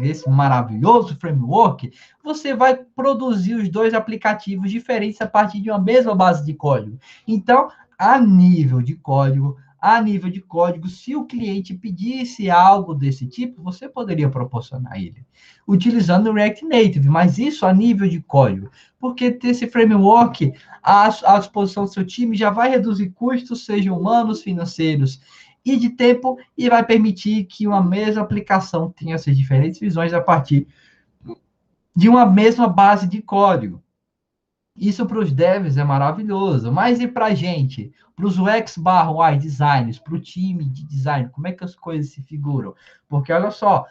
esse maravilhoso framework, você vai produzir os dois aplicativos diferentes a partir de uma mesma base de código. Então, a nível de código, se o cliente pedisse algo desse tipo, você poderia proporcionar ele, utilizando o React Native, mas isso a nível de código, porque ter esse framework à disposição do seu time já vai reduzir custos, sejam humanos, financeiros e de tempo, e vai permitir que uma mesma aplicação tenha essas diferentes visões a partir de uma mesma base de código. Isso para os devs é maravilhoso, mas e para a gente? Para os UX/UI designers, para o time de design, como é que as coisas se figuram? Porque olha só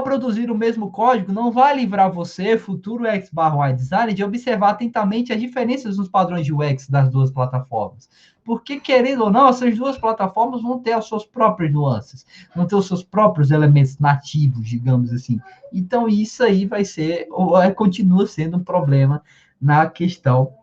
produzir o mesmo código não vai livrar você, futuro UX/UI designer, de observar atentamente as diferenças nos padrões de UX das duas plataformas. Porque, querendo ou não, essas duas plataformas vão ter as suas próprias nuances, vão ter os seus próprios elementos nativos, digamos assim. Então, isso aí vai ser, ou continua sendo um problema na questão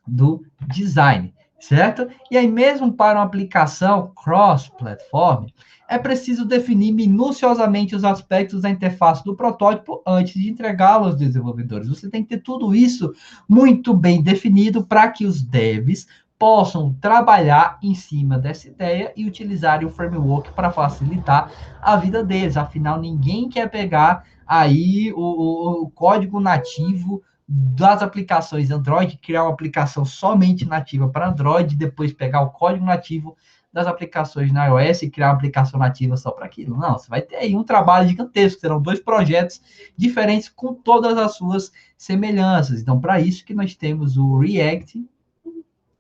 do design, certo? E aí, mesmo para uma aplicação cross-platform, é preciso definir minuciosamente os aspectos da interface do protótipo antes de entregá-lo aos desenvolvedores. Você tem que ter tudo isso muito bem definido para que os devs possam trabalhar em cima dessa ideia e utilizarem o framework para facilitar a vida deles. Afinal, ninguém quer pegar aí o código nativo das aplicações Android, criar uma aplicação somente nativa para Android, depois pegar o código nativo das aplicações na iOS e criar uma aplicação nativa só para aquilo. Não, você vai ter aí um trabalho gigantesco, serão dois projetos diferentes com todas as suas semelhanças. Então, para isso que nós temos o React,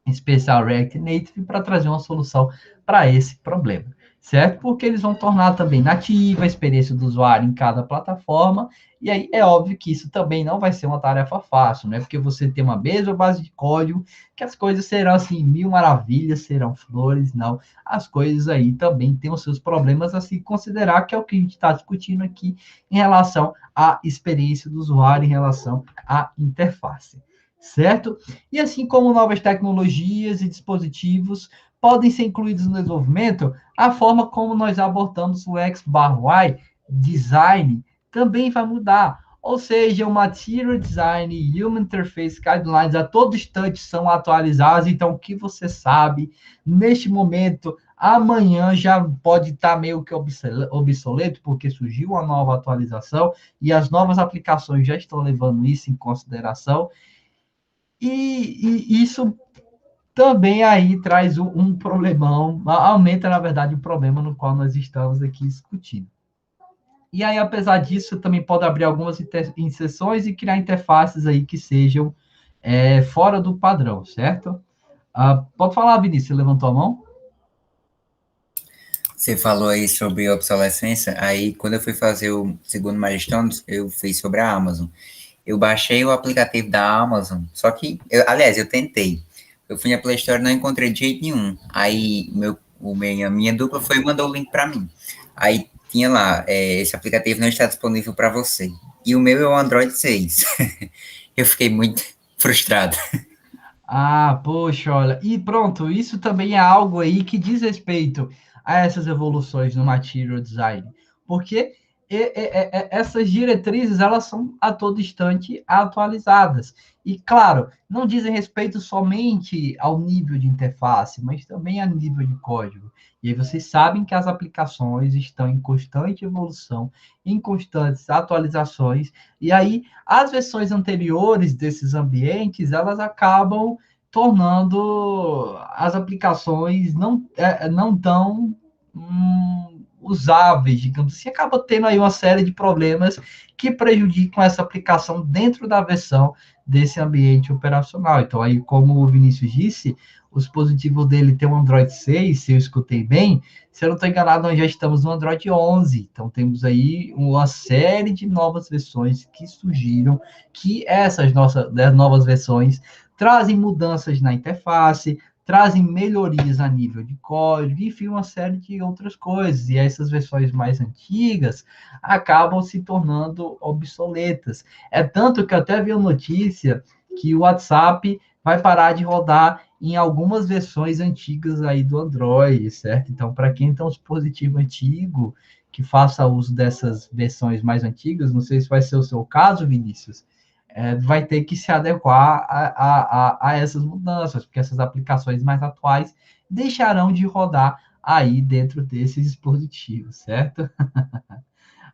em especial React Native, para trazer uma solução para esse problema. certo? Porque eles vão tornar também nativa a experiência do usuário em cada plataforma, e aí é óbvio que isso também não vai ser uma tarefa fácil, né? Porque você tem uma mesma base de código, que as coisas serão assim, mil maravilhas, serão flores, não. As coisas aí também têm os seus problemas a se considerar, que é o que a gente está discutindo aqui em relação à experiência do usuário, em relação à interface, certo? E assim como novas tecnologias e dispositivos podem ser incluídos no desenvolvimento, a forma como nós abordamos o X/Y design também vai mudar. Ou seja, o Material Design e Human Interface Guidelines a todo instante são atualizados. Então, o que você sabe neste momento, amanhã já pode estar meio que obsoleto, porque surgiu uma nova atualização e as novas aplicações já estão levando isso em consideração. E isso também aí traz um problemão, aumenta, na verdade, o problema no qual nós estamos aqui discutindo. E aí, apesar disso, também pode abrir algumas inserções e criar interfaces aí que sejam fora do padrão, certo? Pode falar, Vinícius, você levantou a mão? Você falou aí sobre obsolescência, aí quando eu fui fazer o segundo Milestones, eu fiz sobre a Amazon. Eu baixei o aplicativo da Amazon, só que, aliás, eu tentei. Eu fui na Play Store e não encontrei de jeito nenhum. Aí a minha dupla foi e mandou o link para mim. Aí tinha lá, esse aplicativo não está disponível para você. E o meu é o Android 6. Eu fiquei muito frustrado. Poxa, olha. E pronto, isso também é algo aí que diz respeito a essas evoluções no material design. Porque essas diretrizes, elas são a todo instante atualizadas. E, claro, não dizem respeito somente ao nível de interface, mas também a nível de código. E aí vocês sabem que as aplicações estão em constante evolução, em constantes atualizações, e aí as versões anteriores desses ambientes, elas acabam tornando as aplicações não tão usáveis, digamos assim, acaba tendo aí uma série de problemas que prejudicam essa aplicação dentro da versão desse ambiente operacional. Então, aí, como o Vinícius disse, o dispositivo dele tem um Android 6, se eu escutei bem, se eu não estou enganado, nós já estamos no Android 11. Então, temos aí uma série de novas versões que surgiram, que essas novas versões trazem mudanças na interface, trazem melhorias a nível de código, enfim, uma série de outras coisas. E essas versões mais antigas acabam se tornando obsoletas. É tanto que eu até vi a notícia que o WhatsApp vai parar de rodar em algumas versões antigas aí do Android, certo? Então, para quem tem um dispositivo antigo que faça uso dessas versões mais antigas, não sei se vai ser o seu caso, Vinícius, vai ter que se adequar a essas mudanças, porque essas aplicações mais atuais deixarão de rodar aí dentro desses dispositivos, certo?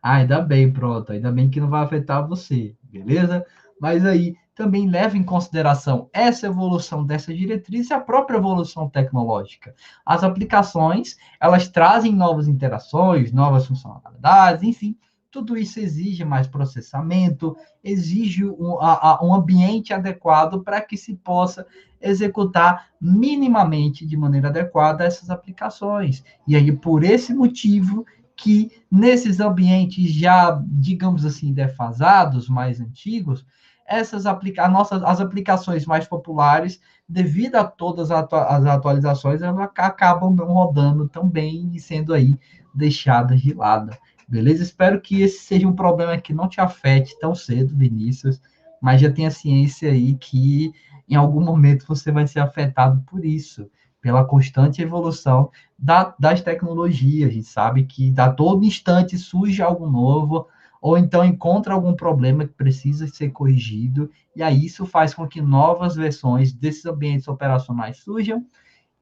Ainda bem, pronto, ainda bem que não vai afetar você, beleza? Mas aí também leva em consideração essa evolução dessa diretriz e a própria evolução tecnológica. As aplicações, elas trazem novas interações, novas funcionalidades, enfim, tudo isso exige mais processamento, exige um ambiente adequado para que se possa executar minimamente de maneira adequada essas aplicações. E aí, por esse motivo, que nesses ambientes já, digamos assim, defasados, mais antigos, as aplicações mais populares, devido a todas as atualizações, elas acabam não rodando tão bem e sendo aí deixadas de lado. Beleza? Espero que esse seja um problema que não te afete tão cedo, Vinícius, mas já tenha ciência aí que em algum momento você vai ser afetado por isso, pela constante evolução das tecnologias. A gente sabe que a todo instante surge algo novo, ou então encontra algum problema que precisa ser corrigido, e aí isso faz com que novas versões desses ambientes operacionais surjam,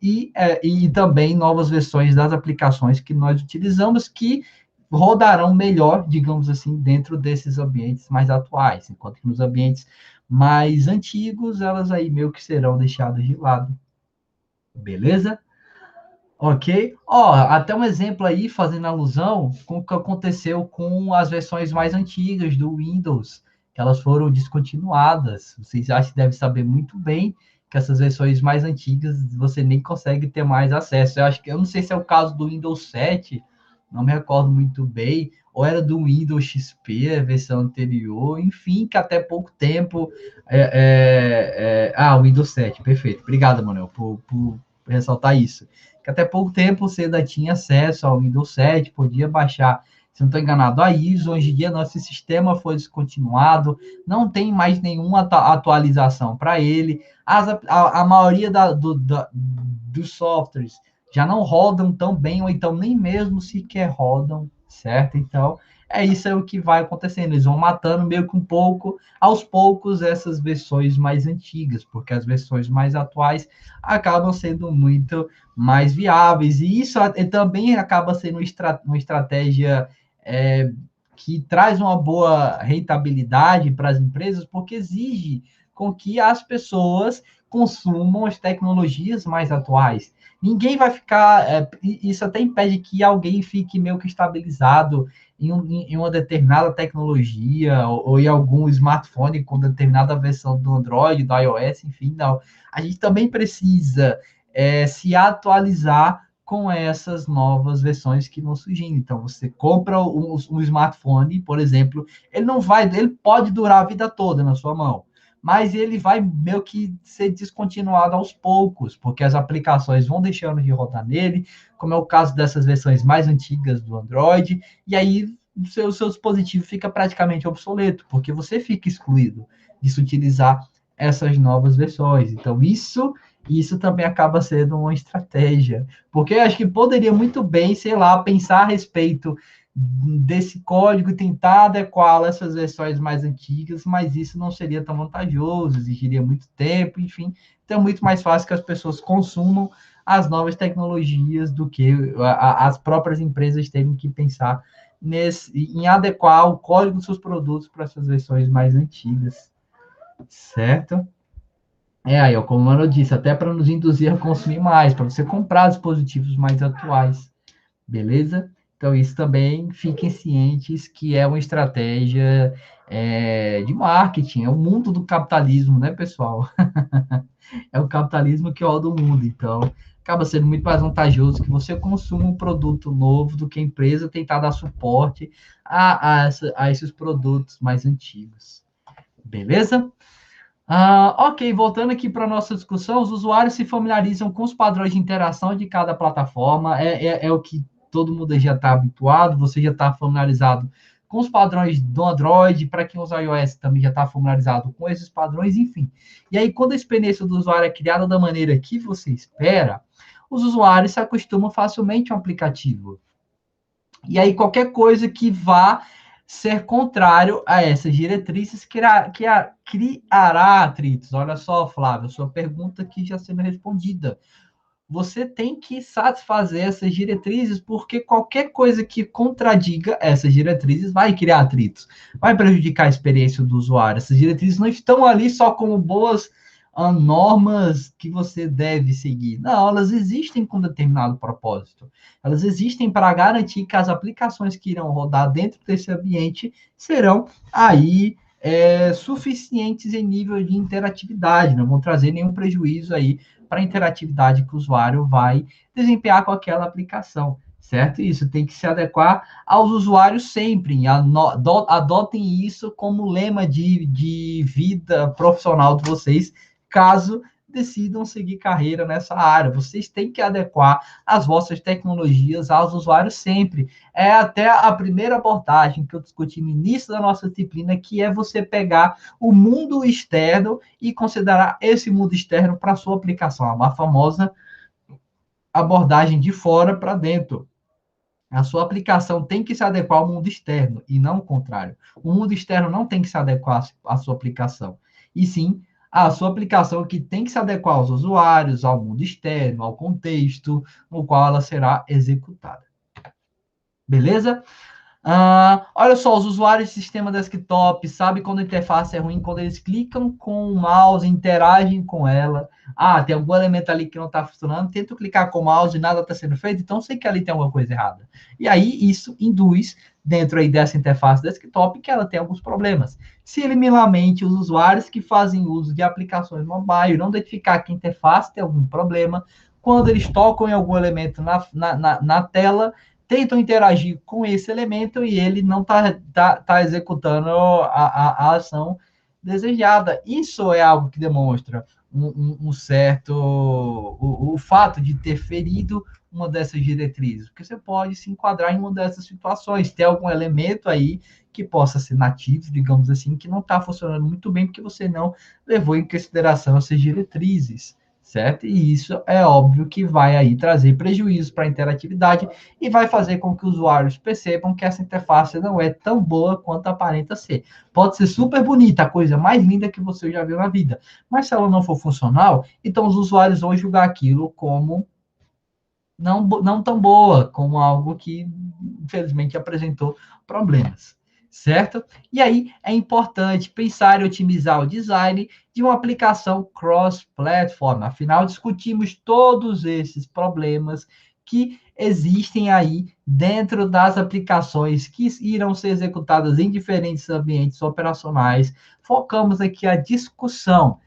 e também novas versões das aplicações que nós utilizamos, que rodarão melhor, digamos assim, dentro desses ambientes mais atuais, enquanto que nos ambientes mais antigos, elas aí meio que serão deixadas de lado. Beleza? Ok? Até um exemplo aí, fazendo alusão com o que aconteceu com as versões mais antigas do Windows, que elas foram descontinuadas. Vocês acham que devem saber muito bem que essas versões mais antigas você nem consegue ter mais acesso. Eu não sei se é o caso do Windows 7, não me recordo muito bem, ou era do Windows XP, a versão anterior, enfim, que até pouco tempo. O Windows 7, perfeito. Obrigado, Manuel, por ressaltar isso. Que até pouco tempo você ainda tinha acesso ao Windows 7, podia baixar, se não estou enganado, a ISO. Hoje em dia, nosso sistema foi descontinuado, não tem mais nenhuma atualização para ele. A maioria dos softwares já não rodam tão bem, ou então nem mesmo sequer rodam, certo? Então, isso é o que vai acontecendo. Eles vão matando meio que um pouco, aos poucos, essas versões mais antigas, porque as versões mais atuais acabam sendo muito mais viáveis. E isso também acaba sendo uma estratégia que traz uma boa rentabilidade para as empresas, porque exige com que as pessoas consumam as tecnologias mais atuais. Ninguém vai ficar. Isso até impede que alguém fique meio que estabilizado em uma determinada tecnologia ou em algum smartphone com determinada versão do Android, do iOS, enfim, não. A gente também precisa se atualizar com essas novas versões que vão surgindo. Então, você compra um smartphone, por exemplo, ele pode durar a vida toda na sua mão, mas ele vai meio que ser descontinuado aos poucos, porque as aplicações vão deixando de rodar nele, como é o caso dessas versões mais antigas do Android, e aí o seu dispositivo fica praticamente obsoleto, porque você fica excluído de se utilizar essas novas versões. Então, isso também acaba sendo uma estratégia, porque eu acho que poderia muito bem, sei lá, pensar a respeito desse código e tentar adequá-lo a essas versões mais antigas, mas isso não seria tão vantajoso, exigiria muito tempo, enfim. Então é muito mais fácil que as pessoas consumam as novas tecnologias do que as próprias empresas terem que pensar em adequar o código dos seus produtos para essas versões mais antigas, certo? Aí, como o Mano disse, até para nos induzir a consumir mais, para você comprar dispositivos mais atuais, beleza? Então, isso também, fiquem cientes que é uma estratégia de marketing, é o mundo do capitalismo, né, pessoal? É o capitalismo que roda o mundo, então acaba sendo muito mais vantajoso que você consuma um produto novo do que a empresa tentar dar suporte a esses produtos mais antigos, beleza? Ok, voltando aqui para a nossa discussão, os usuários se familiarizam com os padrões de interação de cada plataforma, é o que todo mundo já está habituado, você já está familiarizado com os padrões do Android, para quem usa iOS também já está familiarizado com esses padrões, enfim. E aí, quando a experiência do usuário é criada da maneira que você espera, os usuários se acostumam facilmente ao aplicativo. E aí, qualquer coisa que vá ser contrário a essas diretrizes criará atritos. Olha só, Flávio, sua pergunta aqui já sendo respondida. Você tem que satisfazer essas diretrizes, porque qualquer coisa que contradiga essas diretrizes vai criar atritos, vai prejudicar a experiência do usuário. Essas diretrizes não estão ali só como boas normas que você deve seguir. Não, elas existem com determinado propósito. Elas existem para garantir que as aplicações que irão rodar dentro desse ambiente serão aí suficientes em nível de interatividade, não vão trazer nenhum prejuízo aí para a interatividade que o usuário vai desempenhar com aquela aplicação, certo? Isso tem que se adequar aos usuários sempre. Adotem isso como lema de vida profissional de vocês, caso decidam seguir carreira nessa área. Vocês têm que adequar as vossas tecnologias aos usuários sempre. É até a primeira abordagem que eu discuti no início da nossa disciplina, que é você pegar o mundo externo e considerar esse mundo externo para sua aplicação, a famosa abordagem de fora para dentro. A sua aplicação tem que se adequar ao mundo externo e não o contrário. O mundo externo não tem que se adequar à sua aplicação, e sim a sua aplicação que tem que se adequar aos usuários, ao mundo externo, ao contexto no qual ela será executada. Beleza? Olha só, os usuários de sistema desktop sabem quando a interface é ruim, quando eles clicam com o mouse, interagem com ela. Tem algum elemento ali que não está funcionando, tento clicar com o mouse e nada está sendo feito, então sei que ali tem alguma coisa errada. E aí, isso induz, dentro aí dessa interface desktop, que ela tem alguns problemas. Similarmente, os usuários que fazem uso de aplicações mobile não identificar que a interface tem algum problema, quando eles tocam em algum elemento na tela, tentam interagir com esse elemento e ele não está executando a ação desejada. Isso é algo que demonstra um certo... O fato de ter ferido uma dessas diretrizes, porque você pode se enquadrar em uma dessas situações, ter algum elemento aí que possa ser nativo, digamos assim, que não está funcionando muito bem, porque você não levou em consideração essas diretrizes, certo? E isso é óbvio que vai aí trazer prejuízo para a interatividade e vai fazer com que os usuários percebam que essa interface não é tão boa quanto aparenta ser. Pode ser super bonita, a coisa mais linda que você já viu na vida, mas se ela não for funcional, então os usuários vão julgar aquilo como não tão boa, como algo que, infelizmente, apresentou problemas, certo? E aí é importante pensar e otimizar o design de uma aplicação cross-platform. Afinal, discutimos todos esses problemas que existem aí dentro das aplicações que irão ser executadas em diferentes ambientes operacionais. Focamos aqui a discussão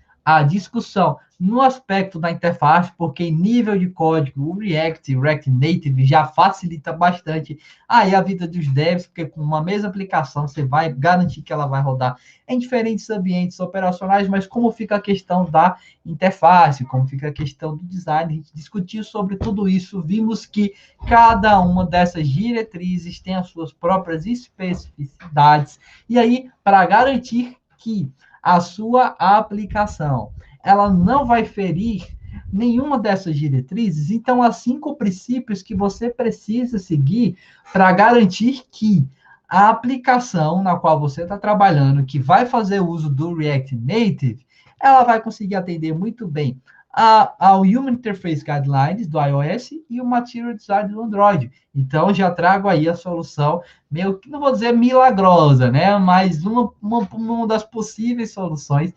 no aspecto da interface, porque em nível de código, o React Native já facilita bastante aí a vida dos devs, porque com uma mesma aplicação você vai garantir que ela vai rodar em diferentes ambientes operacionais, mas como fica a questão da interface, como fica a questão do design, a gente discutiu sobre tudo isso, vimos que cada uma dessas diretrizes tem as suas próprias especificidades, e aí, para garantir que a sua aplicação ela não vai ferir nenhuma dessas diretrizes, então há 5 princípios que você precisa seguir para garantir que a aplicação na qual você está trabalhando, que vai fazer uso do React Native, ela vai conseguir atender muito bem ao Human Interface Guidelines do iOS e o Material Design do Android. Então, já trago aí a solução, meio que, não vou dizer milagrosa, né? Mas uma das possíveis soluções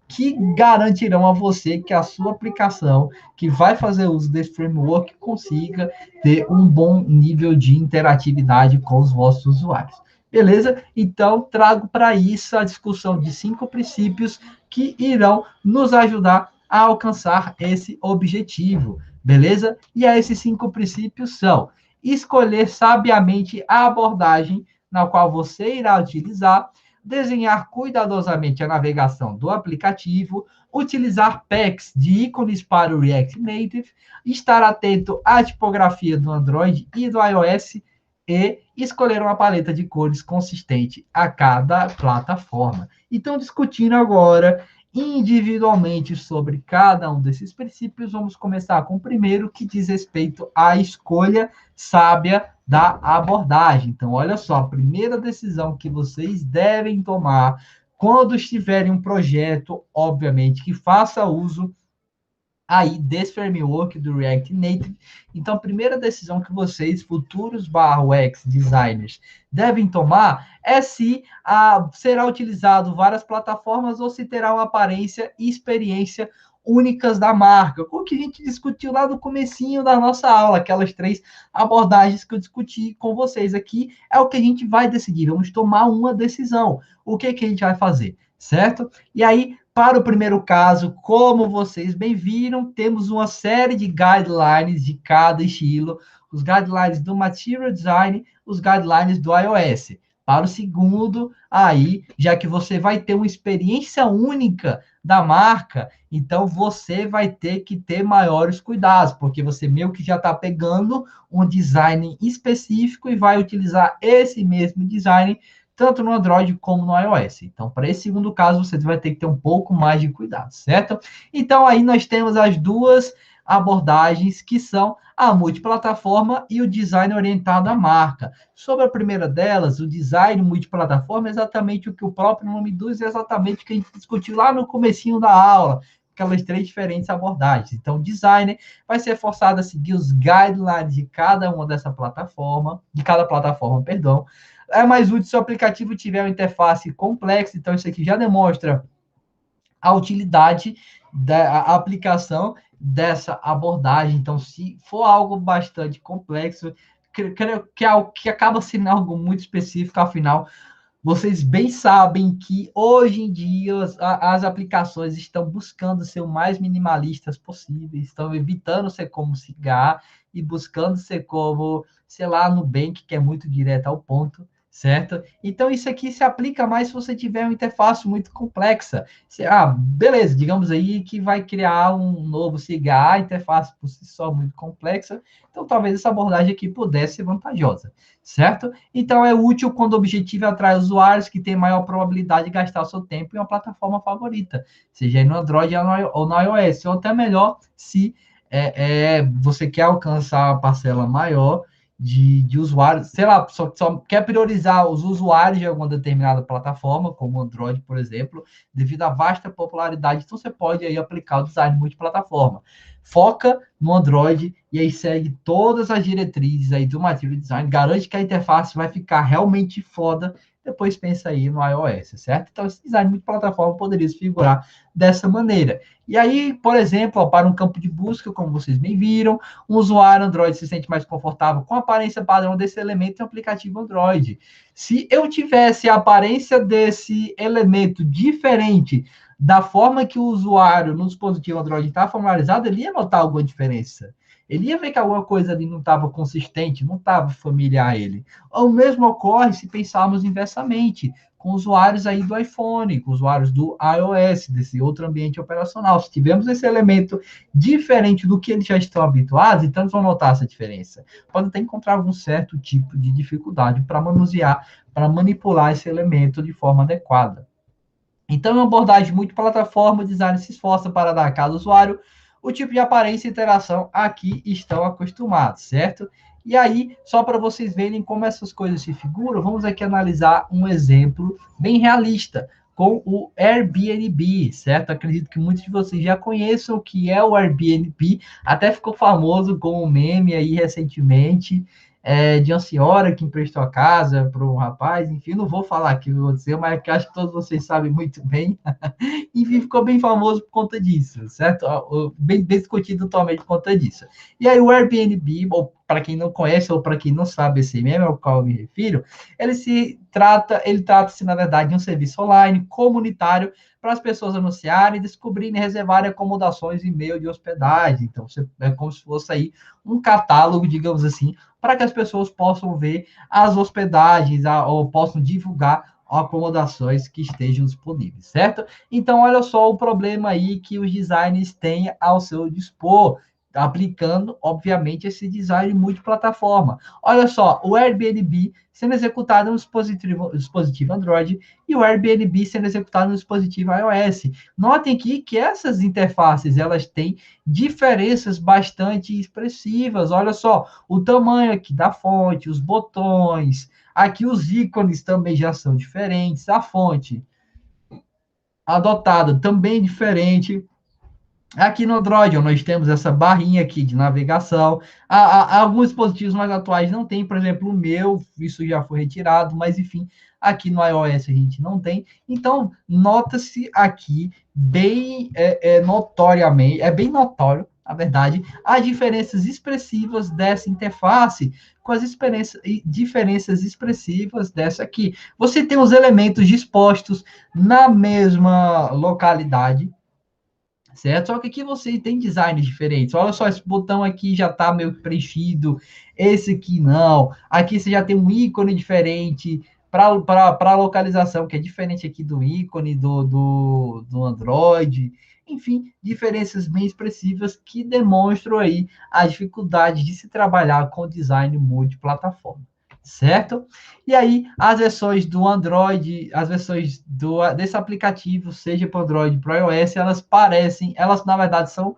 que garantirão a você que a sua aplicação, que vai fazer uso desse framework, consiga ter um bom nível de interatividade com os vossos usuários. Beleza? Então, trago para isso a discussão de 5 princípios que irão nos ajudar a alcançar esse objetivo. Beleza? E aí, esses 5 princípios são: escolher sabiamente a abordagem na qual você irá utilizar, desenhar cuidadosamente a navegação do aplicativo, utilizar packs de ícones para o React Native, estar atento à tipografia do Android e do iOS e escolher uma paleta de cores consistente a cada plataforma. Então, discutindo agora individualmente sobre cada um desses princípios, vamos começar com o primeiro, que diz respeito à escolha sábia da abordagem. Então, olha só, a primeira decisão que vocês devem tomar quando estiverem um projeto, obviamente, que faça uso aí desse framework do React Native. Então, a primeira decisão que vocês, futuros /UX designers, devem tomar é se será utilizado várias plataformas ou se terá uma aparência e experiência únicas da marca, o que a gente discutiu lá no comecinho da nossa aula, aquelas 3 abordagens que eu discuti com vocês aqui, é o que a gente vai decidir, vamos tomar uma decisão, o que a gente vai fazer, certo? E aí, para o primeiro caso, como vocês bem viram, temos uma série de guidelines de cada estilo, os guidelines do Material Design, os guidelines do iOS. Para o segundo, aí, já que você vai ter uma experiência única da marca, então você vai ter que ter maiores cuidados, porque você meio que já está pegando um design específico e vai utilizar esse mesmo design tanto no Android como no iOS. Então, para esse segundo caso, você vai ter que ter um pouco mais de cuidado, certo? Então, aí nós temos as duas abordagens que são a multiplataforma e o design orientado à marca. Sobre a primeira delas, o design multiplataforma é exatamente o que o próprio nome diz, é exatamente o que a gente discutiu lá no comecinho da aula. aquelas 3 diferentes abordagens. Então, o designer vai ser forçado a seguir os guidelines de cada uma dessa plataforma, perdão. É mais útil se o aplicativo tiver uma interface complexa, então isso aqui já demonstra a utilidade da aplicação dessa abordagem. Então, se for algo bastante complexo, creio que é algo que acaba sendo algo muito específico, afinal, vocês bem sabem que hoje em dia as aplicações estão buscando ser o mais minimalistas possíveis, estão evitando ser como Cigar e buscando ser como, sei lá, Nubank, que é muito direto ao ponto, certo? Então, isso aqui se aplica mais se você tiver uma interface muito complexa. Beleza, digamos aí que vai criar um novo Cigar, a interface por si só muito complexa, então talvez essa abordagem aqui pudesse ser vantajosa, certo? Então, é útil quando o objetivo é atrair usuários que têm maior probabilidade de gastar o seu tempo em uma plataforma favorita, seja no Android ou no iOS, ou até melhor, se você quer alcançar a parcela maior de usuários, sei lá, só quer priorizar os usuários de alguma determinada plataforma, como o Android, por exemplo, devido à vasta popularidade, então você pode aí aplicar o design multiplataforma. Foca no Android e aí segue todas as diretrizes aí do Material Design, garante que a interface vai ficar realmente foda, depois pensa aí no iOS, certo? Então, esse design multiplataforma poderia se figurar dessa maneira. E aí, por exemplo, ó, para um campo de busca, como vocês bem viram, um usuário Android se sente mais confortável com a aparência padrão desse elemento em um aplicativo Android. Se eu tivesse a aparência desse elemento diferente da forma que o usuário no dispositivo Android está formalizado, ele ia notar alguma diferença. Ele ia ver que alguma coisa ali não estava consistente, não estava familiar a ele. O mesmo ocorre se pensarmos inversamente, com usuários aí do iPhone, com usuários do iOS, desse outro ambiente operacional. Se tivermos esse elemento diferente do que eles já estão habituados, então eles vão notar essa diferença. Podem até encontrar algum certo tipo de dificuldade para manusear, para manipular esse elemento de forma adequada. Então, em uma abordagem multiplataforma, o design se esforça para dar a cada usuário o tipo de aparência e interação a que estão acostumados, certo? E aí, só para vocês verem como essas coisas se figuram, vamos aqui analisar um exemplo bem realista com o Airbnb, certo? Acredito que muitos de vocês já conheçam o que é o Airbnb, até ficou famoso com um meme aí recentemente, de uma senhora que emprestou a casa para um rapaz, enfim, não vou falar aqui o que aconteceu, mas que acho que todos vocês sabem muito bem, enfim, ficou bem famoso por conta disso, certo? Bem discutido atualmente por conta disso. E aí o Airbnb, ou para quem não conhece, ou para quem não sabe esse meme ao qual eu me refiro, ele trata-se, na verdade, de um serviço online, comunitário, para as pessoas anunciarem, descobrirem e reservarem acomodações em meio de hospedagem. Então, é como se fosse aí um catálogo, digamos assim, para que as pessoas possam ver as hospedagens, ou possam divulgar acomodações que estejam disponíveis, certo? Então, olha só o problema aí que os designers têm ao seu dispor, aplicando, obviamente, esse design multiplataforma. Olha só, o Airbnb sendo executado no dispositivo Android e o Airbnb sendo executado no dispositivo iOS. Notem aqui que essas interfaces, elas têm diferenças bastante expressivas. Olha só, o tamanho aqui da fonte, os botões, aqui os ícones também já são diferentes, a fonte adotada também diferente. Aqui no Android, nós temos essa barrinha aqui de navegação. Alguns dispositivos mais atuais não tem, por exemplo, o meu, isso já foi retirado, mas enfim, aqui no iOS a gente não tem. Então, nota-se aqui bem notoriamente, é bem notório, na verdade, as diferenças expressivas dessa interface com as diferenças expressivas dessa aqui. Você tem os elementos dispostos na mesma localidade, certo? Só que aqui você tem designs diferentes. Olha só, esse botão aqui já está meio preenchido, esse aqui não. Aqui você já tem um ícone diferente para a localização, que é diferente aqui do ícone do Android. Enfim, diferenças bem expressivas que demonstram aí a dificuldade de se trabalhar com design multiplataforma, certo? E aí, as versões do Android, as versões desse aplicativo, seja para Android, para iOS, elas na verdade são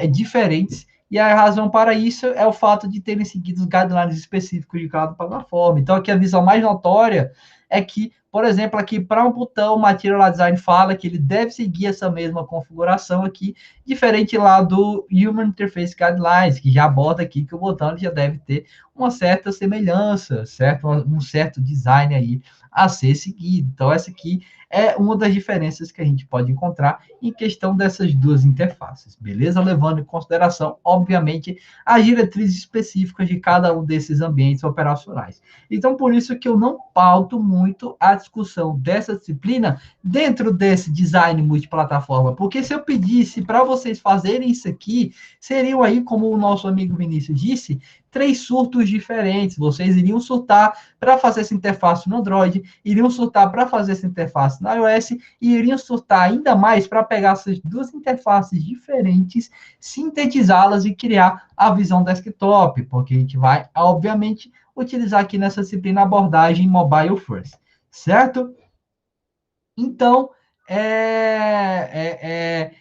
diferentes, e a razão para isso é o fato de terem seguido os guidelines específicos de cada plataforma. Então, aqui a visão mais notória é que, por exemplo, aqui para um botão, o Material Design fala que ele deve seguir essa mesma configuração aqui, diferente lá do Human Interface Guidelines, que já aborda aqui que o botão já deve ter uma certa semelhança, certo? Um certo design aí a ser seguido. Então, essa aqui é uma das diferenças que a gente pode encontrar em questão dessas duas interfaces, beleza? Levando em consideração, obviamente, as diretrizes específicas de cada um desses ambientes operacionais. Então, por isso que eu não pauto muito a discussão dessa disciplina dentro desse design multiplataforma, porque se eu pedisse para vocês fazerem isso aqui, seriam aí, como o nosso amigo Vinícius disse, 3 surtos diferentes. Vocês iriam surtar para fazer essa interface no Android, iriam surtar para fazer essa interface no iOS, e iriam surtar ainda mais para pegar essas duas interfaces diferentes, sintetizá-las e criar a visão desktop, porque a gente vai, obviamente, utilizar aqui nessa disciplina a abordagem mobile first, certo? Então, é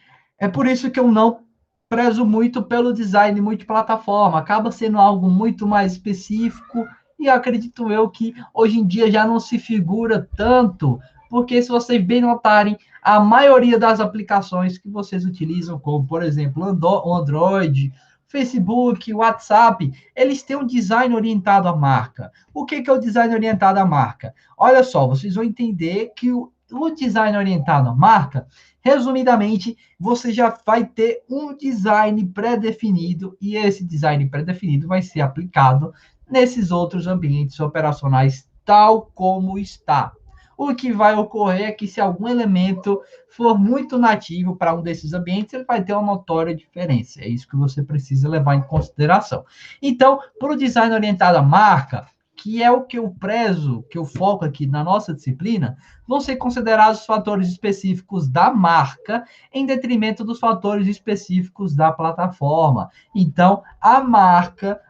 por isso que eu não prezo muito pelo design multiplataforma, acaba sendo algo muito mais específico, e acredito eu que hoje em dia já não se figura tanto, porque se vocês bem notarem, a maioria das aplicações que vocês utilizam, como por exemplo o Android, Facebook, WhatsApp, eles têm um design orientado à marca. O que é o design orientado à marca? Olha só, vocês vão entender que o design orientado à marca, resumidamente, você já vai ter um design pré-definido, e esse design pré-definido vai ser aplicado nesses outros ambientes operacionais, tal como está. O que vai ocorrer é que se algum elemento for muito nativo para um desses ambientes, ele vai ter uma notória diferença. É isso que você precisa levar em consideração. Então, para o design orientado à marca, que é o que eu prezo, que eu foco aqui na nossa disciplina, vão ser considerados os fatores específicos da marca em detrimento dos fatores específicos da plataforma. Então, a marca,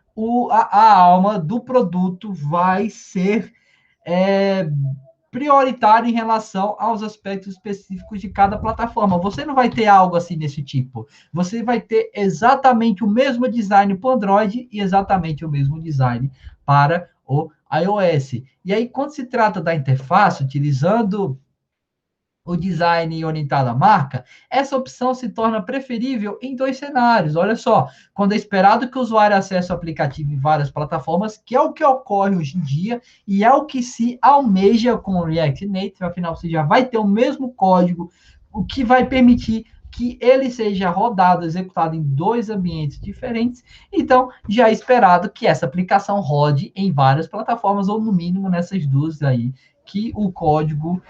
a alma do produto vai ser é, prioritário em relação aos aspectos específicos de cada plataforma. Você não vai ter algo assim desse tipo. Você vai ter exatamente o mesmo design para o Android e exatamente o mesmo design para o iOS. E aí, quando se trata da interface, utilizando o design orientado à marca, essa opção se torna preferível em 2 cenários. Olha só, quando é esperado que o usuário acesse o aplicativo em várias plataformas, que é o que ocorre hoje em dia, e é o que se almeja com o React Native, afinal, você já vai ter o mesmo código, o que vai permitir que ele seja rodado, executado em 2 ambientes diferentes. Então, já é esperado que essa aplicação rode em várias plataformas, ou no mínimo nessas duas aí, que o código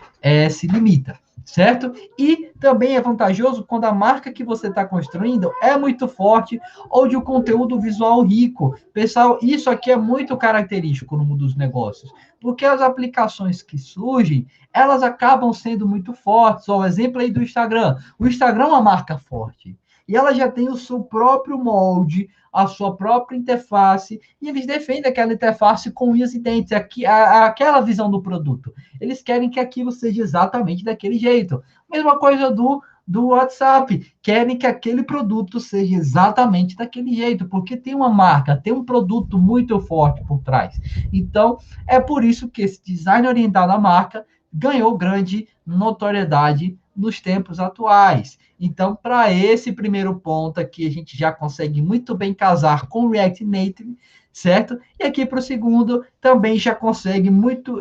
se limita, certo? E também é vantajoso quando a marca que você está construindo é muito forte ou de um conteúdo visual rico. Pessoal, isso aqui é muito característico no mundo dos negócios, porque as aplicações que surgem, elas acabam sendo muito fortes. Ó, o exemplo aí do Instagram. O Instagram é uma marca forte. E ela já tem o seu próprio molde, a sua própria interface, e eles defendem aquela interface com unhas e dentes, aquela visão do produto. Eles querem que aquilo seja exatamente daquele jeito. Mesma coisa do WhatsApp, querem que aquele produto seja exatamente daquele jeito, porque tem uma marca, tem um produto muito forte por trás. Então, é por isso que esse design orientado à marca ganhou grande notoriedade nos tempos atuais. Então, para esse primeiro ponto aqui, a gente já consegue muito bem casar com o React Native, certo? E aqui para o segundo, também já consegue muito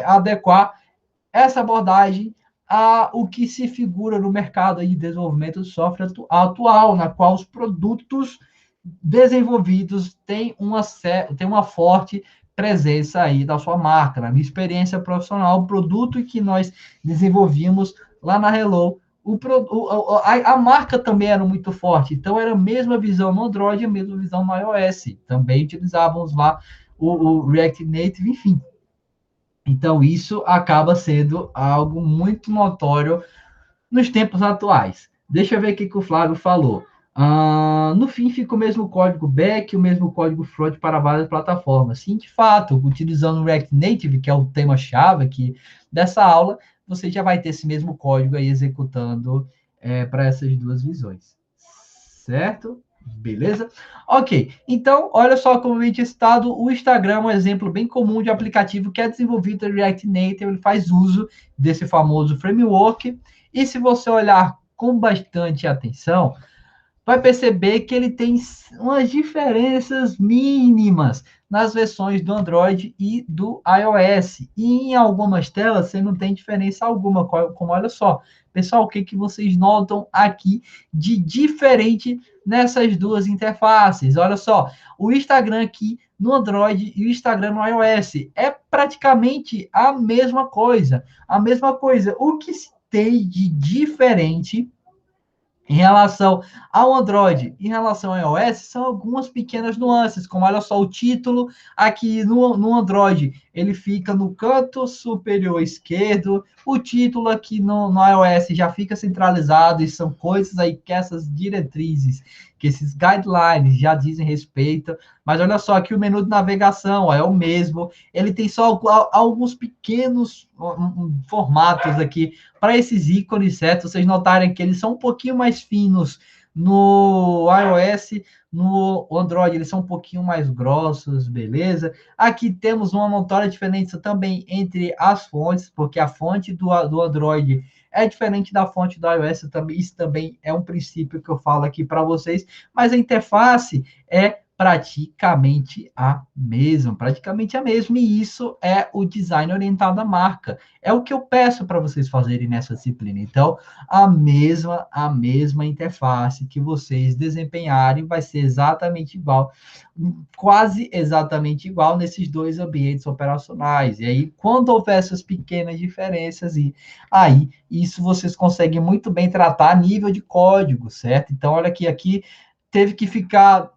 adequar essa abordagem a o que se figura no mercado de desenvolvimento de software atual, na qual os produtos desenvolvidos têm uma forte presença aí da sua marca. Na minha experiência profissional, o produto que nós desenvolvimos lá na Hello, a marca também era muito forte, então era a mesma visão no Android, a mesma visão no iOS. Também utilizávamos lá o React Native, enfim. Então, isso acaba sendo algo muito notório nos tempos atuais. Deixa eu ver o que o Flávio falou. No fim, fica o mesmo código back, o mesmo código front para várias plataformas. Sim, de fato, utilizando o React Native, que é o tema-chave aqui dessa aula, você já vai ter esse mesmo código aí executando para essas duas visões. Certo? Beleza? Ok. Então, olha só como eu tinha citado, o Instagram é um exemplo bem comum de aplicativo que é desenvolvido em React Native, ele faz uso desse famoso framework, e se você olhar com bastante atenção, vai perceber que ele tem umas diferenças mínimas nas versões do Android e do iOS. E em algumas telas você não tem diferença alguma, como olha só. Pessoal, o que, que vocês notam aqui de diferente nessas duas interfaces? Olha só, o Instagram aqui no Android e o Instagram no iOS é praticamente a mesma coisa. A mesma coisa. O que se tem de diferente em relação ao Android, em relação ao iOS, são algumas pequenas nuances, como olha só o título aqui no Android, ele fica no canto superior esquerdo, o título aqui no iOS já fica centralizado, e são coisas aí que essas diretrizes, que esses guidelines já dizem respeito, mas olha só aqui o menu de navegação ó, é o mesmo, ele tem só alguns pequenos formatos aqui, para esses ícones, certo? Vocês notarem que eles são um pouquinho mais finos no iOS, no Android eles são um pouquinho mais grossos, beleza? Aqui temos uma notória diferença também entre as fontes, porque a fonte do Android é diferente da fonte do iOS, também, isso também é um princípio que eu falo aqui para vocês, mas a interface é praticamente a mesma, e isso é o design orientado à marca. É o que eu peço para vocês fazerem nessa disciplina. Então, a mesma interface que vocês desempenharem vai ser exatamente igual, quase exatamente igual nesses dois ambientes operacionais. E aí, quando houver essas pequenas diferenças, e aí isso vocês conseguem muito bem tratar a nível de código, certo? Então, olha aqui teve que ficar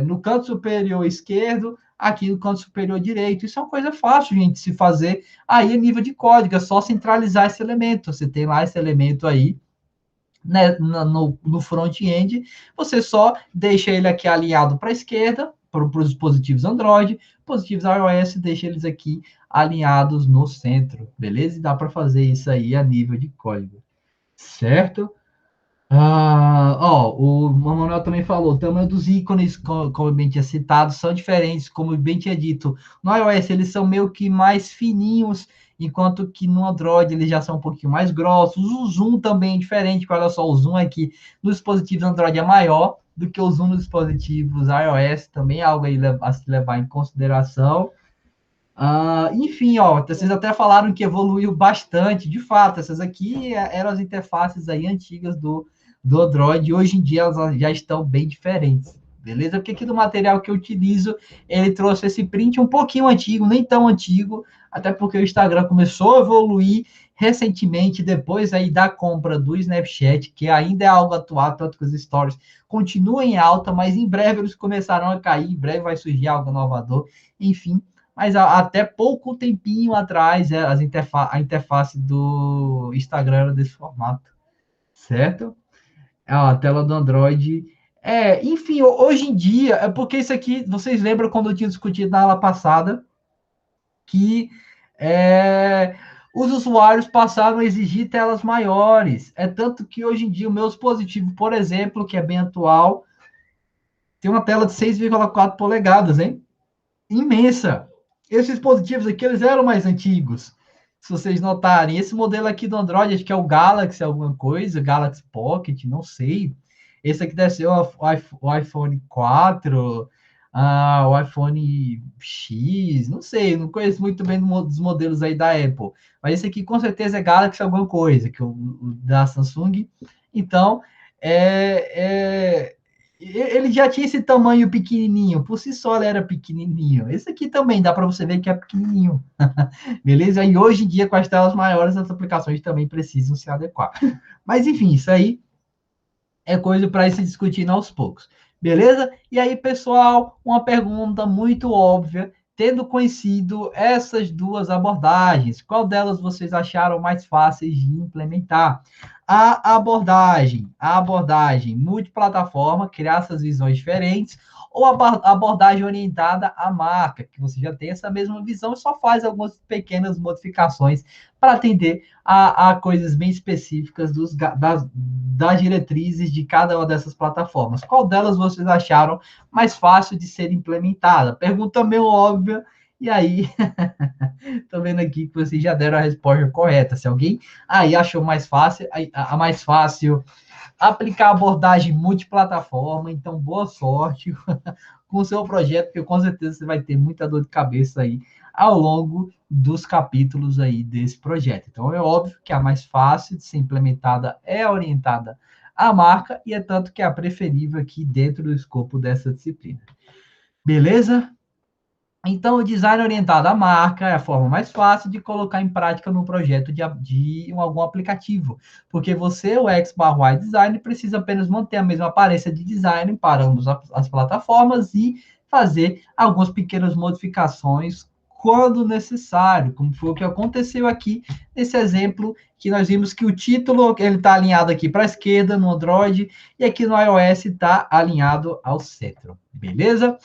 no canto superior esquerdo, aqui no canto superior direito. Isso é uma coisa fácil, gente, de se fazer aí a nível de código, é só centralizar esse elemento. Você tem lá esse elemento aí, né, no front-end, você só deixa ele aqui alinhado para a esquerda, para os dispositivos Android, dispositivos iOS, deixa eles aqui alinhados no centro, beleza? E dá para fazer isso aí a nível de código, certo? O Manuel também falou, o tamanho dos ícones, como bem tinha citado, são diferentes, como bem tinha dito. No iOS, eles são meio que mais fininhos, enquanto que no Android eles já são um pouquinho mais grossos. O zoom também é diferente, olha só, o zoom aqui nos dispositivos Android é maior do que o zoom nos dispositivos iOS, também é algo aí a se levar em consideração. Enfim, vocês até falaram que evoluiu bastante, de fato, essas aqui eram as interfaces aí antigas do Android, e hoje em dia elas já estão bem diferentes, beleza? Porque aqui do material que eu utilizo, ele trouxe esse print um pouquinho antigo, nem tão antigo, até porque o Instagram começou a evoluir recentemente, depois aí da compra do Snapchat, que ainda é algo atual, tanto que os stories continuam em alta, mas em breve eles começarão a cair, em breve vai surgir algo inovador, enfim, mas até pouco tempinho atrás, a interface do Instagram era desse formato, certo? A tela do Android. Enfim, hoje em dia, é porque isso aqui, vocês lembram quando eu tinha discutido na aula passada, que é, os usuários passaram a exigir telas maiores. É tanto que hoje em dia o meu dispositivo, por exemplo, que é bem atual, tem uma tela de 6,4 polegadas, hein? Imensa. Esses dispositivos aqui, eles eram mais antigos. Se vocês notarem, esse modelo aqui do Android, acho que é o Galaxy alguma coisa, Galaxy Pocket, não sei. Esse aqui deve ser o iPhone 4, o iPhone X, não sei, não conheço muito bem dos modelos aí da Apple. Mas esse aqui com certeza é Galaxy alguma coisa, que o da Samsung. Então, ele já tinha esse tamanho pequenininho, por si só ele era pequenininho. Esse aqui também dá para você ver que é pequenininho, beleza? E hoje em dia, com as telas maiores, as aplicações também precisam se adequar. Mas enfim, isso aí é coisa para se discutir aos poucos, beleza? E aí, pessoal, uma pergunta muito óbvia, tendo conhecido essas duas abordagens, qual delas vocês acharam mais fáceis de implementar? A abordagem multiplataforma, criar essas visões diferentes, ou a abordagem orientada à marca, que você já tem essa mesma visão e só faz algumas pequenas modificações para atender a coisas bem específicas das diretrizes de cada uma dessas plataformas. Qual delas vocês acharam mais fácil de ser implementada? Pergunta meio óbvia, e aí, tô vendo aqui que vocês já deram a resposta correta. Se alguém aí achou mais fácil, a mais fácil aplicar abordagem multiplataforma, então boa sorte com o seu projeto, porque com certeza você vai ter muita dor de cabeça aí ao longo dos capítulos aí desse projeto. Então é óbvio que a mais fácil de ser implementada é a orientada à marca e é tanto que é a preferível aqui dentro do escopo dessa disciplina. Beleza? Então, o design orientado à marca é a forma mais fácil de colocar em prática no projeto de algum aplicativo, porque você, o X/Y Design, precisa apenas manter a mesma aparência de design para ambas as plataformas e fazer algumas pequenas modificações quando necessário, como foi o que aconteceu aqui nesse exemplo, que nós vimos que o título ele está alinhado aqui para a esquerda no Android e aqui no iOS está alinhado ao centro, beleza?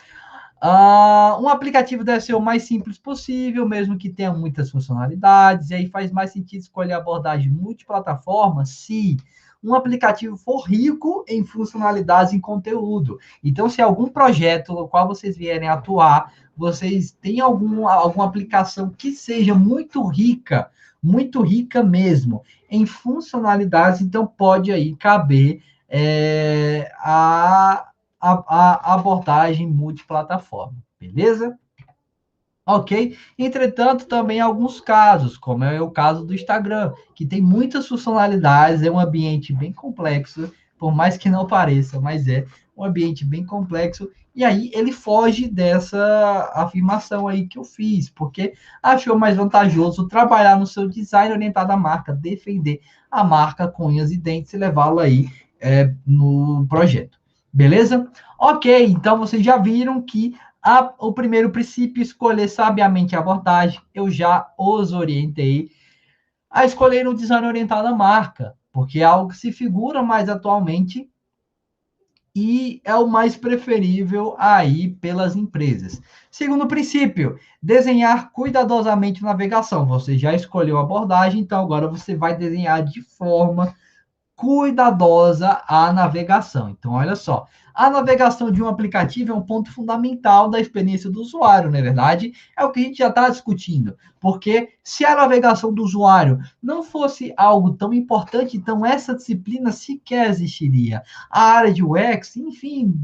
Um aplicativo deve ser o mais simples possível, mesmo que tenha muitas funcionalidades, e aí faz mais sentido escolher a abordagem multiplataforma se um aplicativo for rico em funcionalidades e conteúdo. Então, se algum projeto no qual vocês vierem atuar, vocês têm alguma aplicação que seja muito rica mesmo, em funcionalidades, então pode aí caber a abordagem multiplataforma, beleza? Ok? Entretanto, também há alguns casos, como é o caso do Instagram, que tem muitas funcionalidades, é um ambiente bem complexo, por mais que não pareça, mas é um ambiente bem complexo, e aí ele foge dessa afirmação aí que eu fiz, porque achou mais vantajoso trabalhar no seu design orientado à marca, defender a marca com unhas e dentes e levá-lo aí no projeto. Beleza? Ok, então vocês já viram que o primeiro princípio, escolher sabiamente a abordagem, eu já os orientei a escolher o design orientado à marca, porque é algo que se figura mais atualmente e é o mais preferível aí pelas empresas. Segundo princípio, desenhar cuidadosamente navegação. Você já escolheu a abordagem, então agora você vai desenhar de forma cuidadosa a navegação. Então, olha só, a navegação de um aplicativo é um ponto fundamental da experiência do usuário, não é verdade? É o que a gente já está discutindo. Porque se a navegação do usuário não fosse algo tão importante, então essa disciplina sequer existiria. A área de UX, enfim,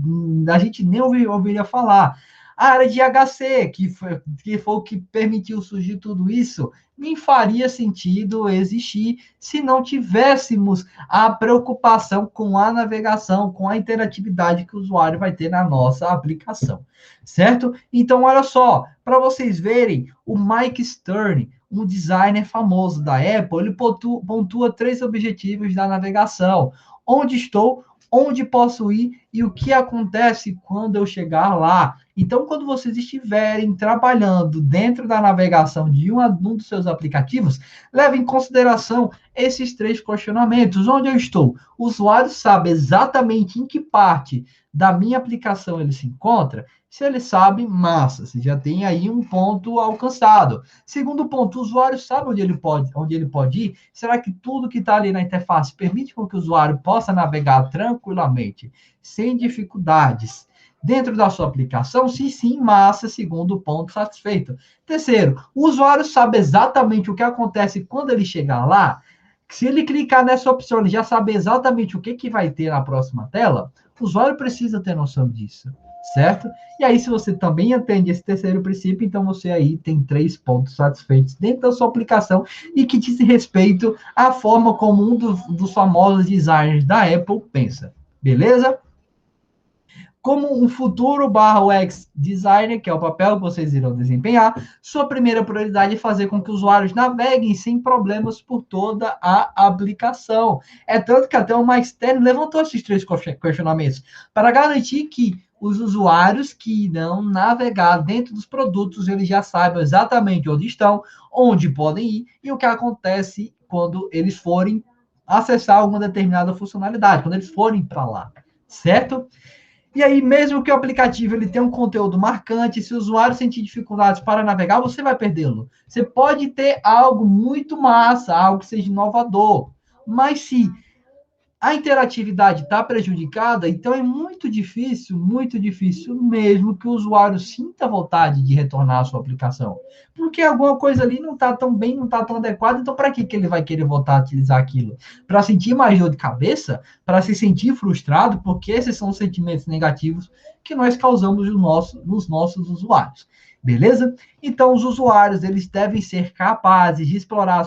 a gente nem ouviria falar. A área de HC, que foi o que permitiu surgir tudo isso, nem faria sentido existir se não tivéssemos a preocupação com a navegação, com a interatividade que o usuário vai ter na nossa aplicação, certo? Então, olha só, para vocês verem, o Mike Stern, um designer famoso da Apple, ele pontua 3 objetivos da navegação: onde estou, onde posso ir e o que acontece quando eu chegar lá. Então, quando vocês estiverem trabalhando dentro da navegação de um dos seus aplicativos, leve em consideração esses 3 questionamentos. Onde eu estou? O usuário sabe exatamente em que parte da minha aplicação ele se encontra? Se ele sabe, massa, você já tem aí um ponto alcançado. Segundo ponto, o usuário sabe onde ele pode ir? Será que tudo que está ali na interface permite com que o usuário possa navegar tranquilamente, sem dificuldades, dentro da sua aplicação? Se sim, massa, segundo ponto satisfeito. Terceiro, o usuário sabe exatamente o que acontece quando ele chegar lá? Se ele clicar nessa opção, ele já sabe exatamente o que vai ter na próxima tela? O usuário precisa ter noção disso, certo? E aí, se você também atende esse terceiro princípio, então você aí tem 3 pontos satisfeitos dentro da sua aplicação e que diz respeito à forma como um dos famosos designers da Apple pensa. Beleza? Como um futuro UX designer, que é o papel que vocês irão desempenhar, sua primeira prioridade é fazer com que os usuários naveguem sem problemas por toda a aplicação. É tanto que até o Mike Stern levantou esses 3 questionamentos para garantir que os usuários que irão navegar dentro dos produtos, eles já saibam exatamente onde estão, onde podem ir e o que acontece quando eles forem acessar alguma determinada funcionalidade, quando eles forem para lá, certo? E aí, mesmo que o aplicativo ele tenha um conteúdo marcante, se o usuário sentir dificuldades para navegar, você vai perdê-lo. Você pode ter algo muito massa, algo que seja inovador, mas se a interatividade está prejudicada, então é muito difícil mesmo que o usuário sinta vontade de retornar à sua aplicação. Porque alguma coisa ali não está tão bem, não está tão adequada, então para que ele vai querer voltar a utilizar aquilo? Para sentir mais dor de cabeça? Para se sentir frustrado? Porque esses são os sentimentos negativos que nós causamos nos nossos usuários. Beleza? Então, os usuários eles devem ser capazes de explorar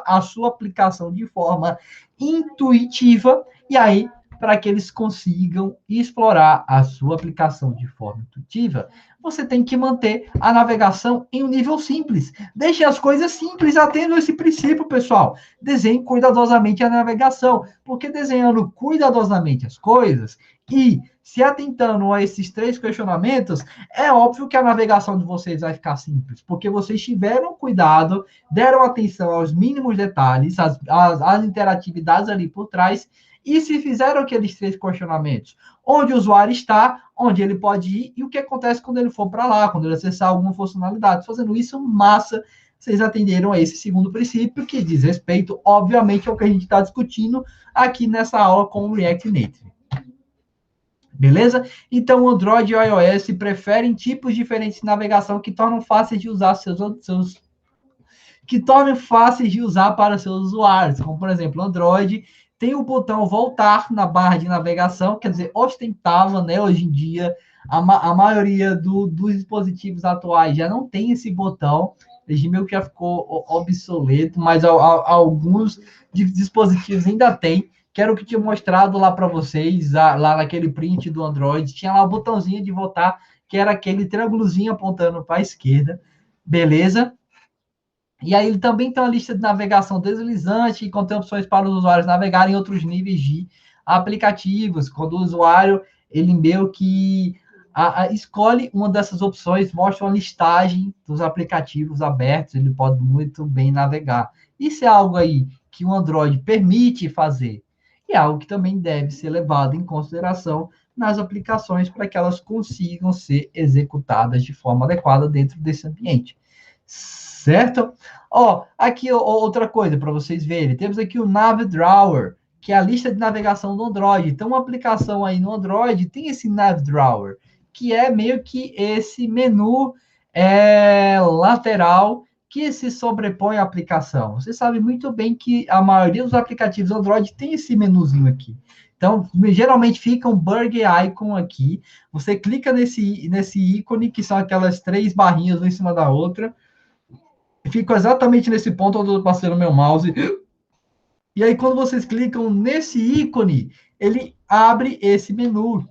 a sua aplicação de forma intuitiva, e aí, para que eles consigam explorar a sua aplicação de forma intuitiva, você tem que manter a navegação em um nível simples. Deixe as coisas simples, atendo esse princípio, pessoal. Desenhe cuidadosamente a navegação, porque desenhando cuidadosamente as coisas e se atentando a esses 3 questionamentos, é óbvio que a navegação de vocês vai ficar simples, porque vocês tiveram cuidado, deram atenção aos mínimos detalhes, às interatividades ali por trás, e se fizeram aqueles 3 questionamentos. Onde o usuário está, onde ele pode ir, e o que acontece quando ele for para lá, quando ele acessar alguma funcionalidade. Fazendo isso, massa, vocês atenderam a esse segundo princípio, que diz respeito, obviamente, ao que a gente está discutindo aqui nessa aula com o React Native. Beleza? Então, o Android e o iOS preferem tipos diferentes de navegação que tornam fáceis de usar que tornam fáceis de usar para seus usuários. Como, por exemplo, o Android tem o botão voltar na barra de navegação, quer dizer, ostentava, né? Hoje em dia, a maioria dos dispositivos atuais já não tem esse botão. Ele meio que já ficou obsoleto, mas alguns dispositivos ainda tem. Que era o que tinha mostrado lá para vocês, lá naquele print do Android, tinha lá o botãozinho de voltar, que era aquele triângulozinho apontando para a esquerda, beleza? E aí ele também tem uma lista de navegação deslizante, que contém opções para os usuários navegarem em outros níveis de aplicativos, quando o usuário, ele meio que escolhe uma dessas opções, mostra uma listagem dos aplicativos abertos, ele pode muito bem navegar. Isso é algo aí que o Android permite fazer, e é algo que também deve ser levado em consideração nas aplicações para que elas consigam ser executadas de forma adequada dentro desse ambiente. Certo? Ó, aqui outra coisa para vocês verem. Temos aqui o NavDrawer, que é a lista de navegação do Android. Então, uma aplicação aí no Android tem esse NavDrawer, que é meio que esse menu lateral que se sobrepõe à aplicação. Você sabe muito bem que a maioria dos aplicativos Android tem esse menuzinho aqui. Então, geralmente fica um burger icon aqui. Você clica nesse ícone, que são aquelas 3 barrinhas uma em cima da outra. Fico exatamente nesse ponto onde eu passei no meu mouse. E aí, quando vocês clicam nesse ícone, ele abre esse menu.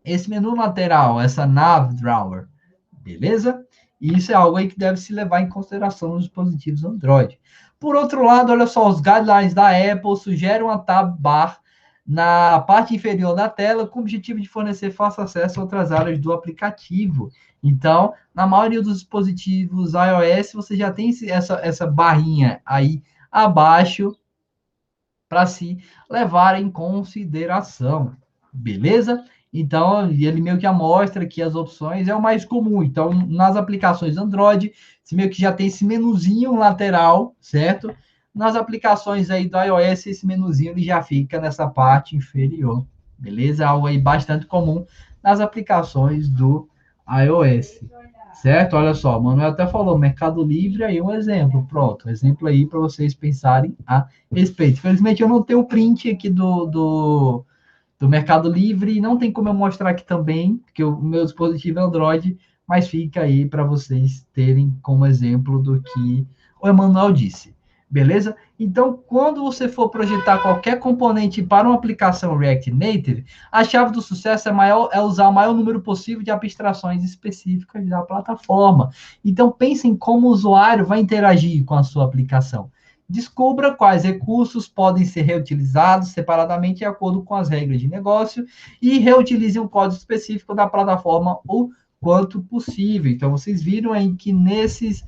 Esse menu lateral, essa NavDrawer. Beleza? E isso é algo aí que deve se levar em consideração nos dispositivos Android. Por outro lado, olha só, os guidelines da Apple sugerem uma tab bar na parte inferior da tela com o objetivo de fornecer fácil acesso a outras áreas do aplicativo. Então, na maioria dos dispositivos iOS, você já tem essa barrinha aí abaixo para se levar em consideração. Beleza? Então, ele meio que amostra que as opções é o mais comum. Então, nas aplicações Android, você meio que já tem esse menuzinho lateral, certo? Nas aplicações aí do iOS, esse menuzinho ele já fica nessa parte inferior, beleza? Algo aí bastante comum nas aplicações do iOS, certo? Olha só, o Manuel até falou, Mercado Livre aí um exemplo, pronto, um exemplo aí para vocês pensarem a respeito. Infelizmente eu não tenho o print aqui do Mercado Livre, e não tem como eu mostrar aqui também, porque o meu dispositivo é Android, mas fica aí para vocês terem como exemplo do que o Emanuel disse. Beleza? Então, quando você for projetar qualquer componente para uma aplicação React Native, a chave do sucesso é usar o maior número possível de abstrações específicas da plataforma. Então, pense em como o usuário vai interagir com a sua aplicação. Descubra quais recursos podem ser reutilizados separadamente de acordo com as regras de negócio e reutilize um código específico da plataforma o quanto possível. Então, vocês viram aí que nessas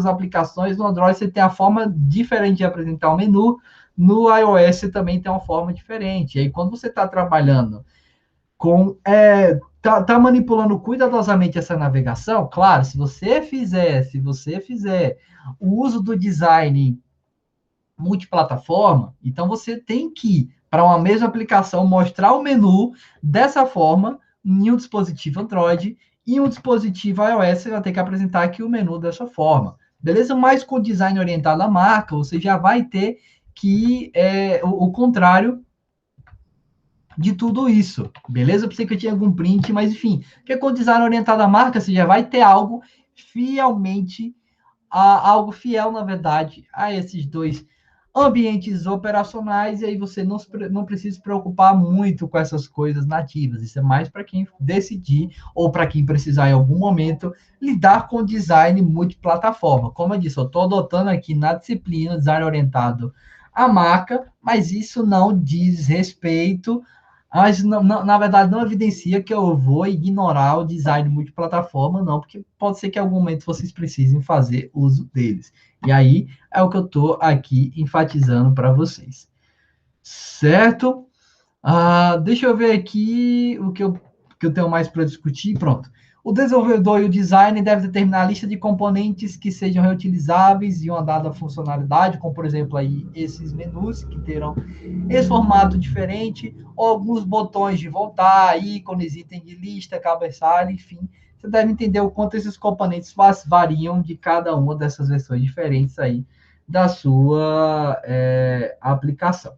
aplicações no Android você tem a forma diferente de apresentar o menu. no iOS também tem uma forma diferente. E aí, quando você está trabalhando com tá manipulando cuidadosamente essa navegação, claro, se você fizer o uso do design multiplataforma, então você tem que, para uma mesma aplicação, mostrar o menu dessa forma em um dispositivo Android e um dispositivo iOS, você vai ter que apresentar aqui o menu dessa forma. Beleza? Mas com o design orientado à marca, você já vai ter que o contrário de tudo isso, beleza? Eu pensei que eu tinha algum print, mas enfim, porque com o design orientado à marca, você já vai ter algo fielmente, algo fiel, na verdade, a esses dois ambientes operacionais, e aí você não precisa se preocupar muito com essas coisas nativas. Isso é mais para quem decidir, ou para quem precisar em algum momento, lidar com design multiplataforma. Como eu disse, eu estou adotando aqui na disciplina design orientado à marca, mas isso não diz respeito, mas na verdade não evidencia que eu vou ignorar o design multiplataforma, não, porque pode ser que em algum momento vocês precisem fazer uso deles. E aí é o que eu estou aqui enfatizando para vocês. Certo? Deixa eu ver aqui o que eu tenho mais para discutir. Pronto. O desenvolvedor e o design devem determinar a lista de componentes que sejam reutilizáveis e uma dada funcionalidade, como, por exemplo, aí, esses menus que terão esse formato diferente, ou alguns botões de voltar, ícones, item de lista, cabeçalho, enfim. Você deve entender o quanto esses componentes variam de cada uma dessas versões diferentes aí da sua aplicação.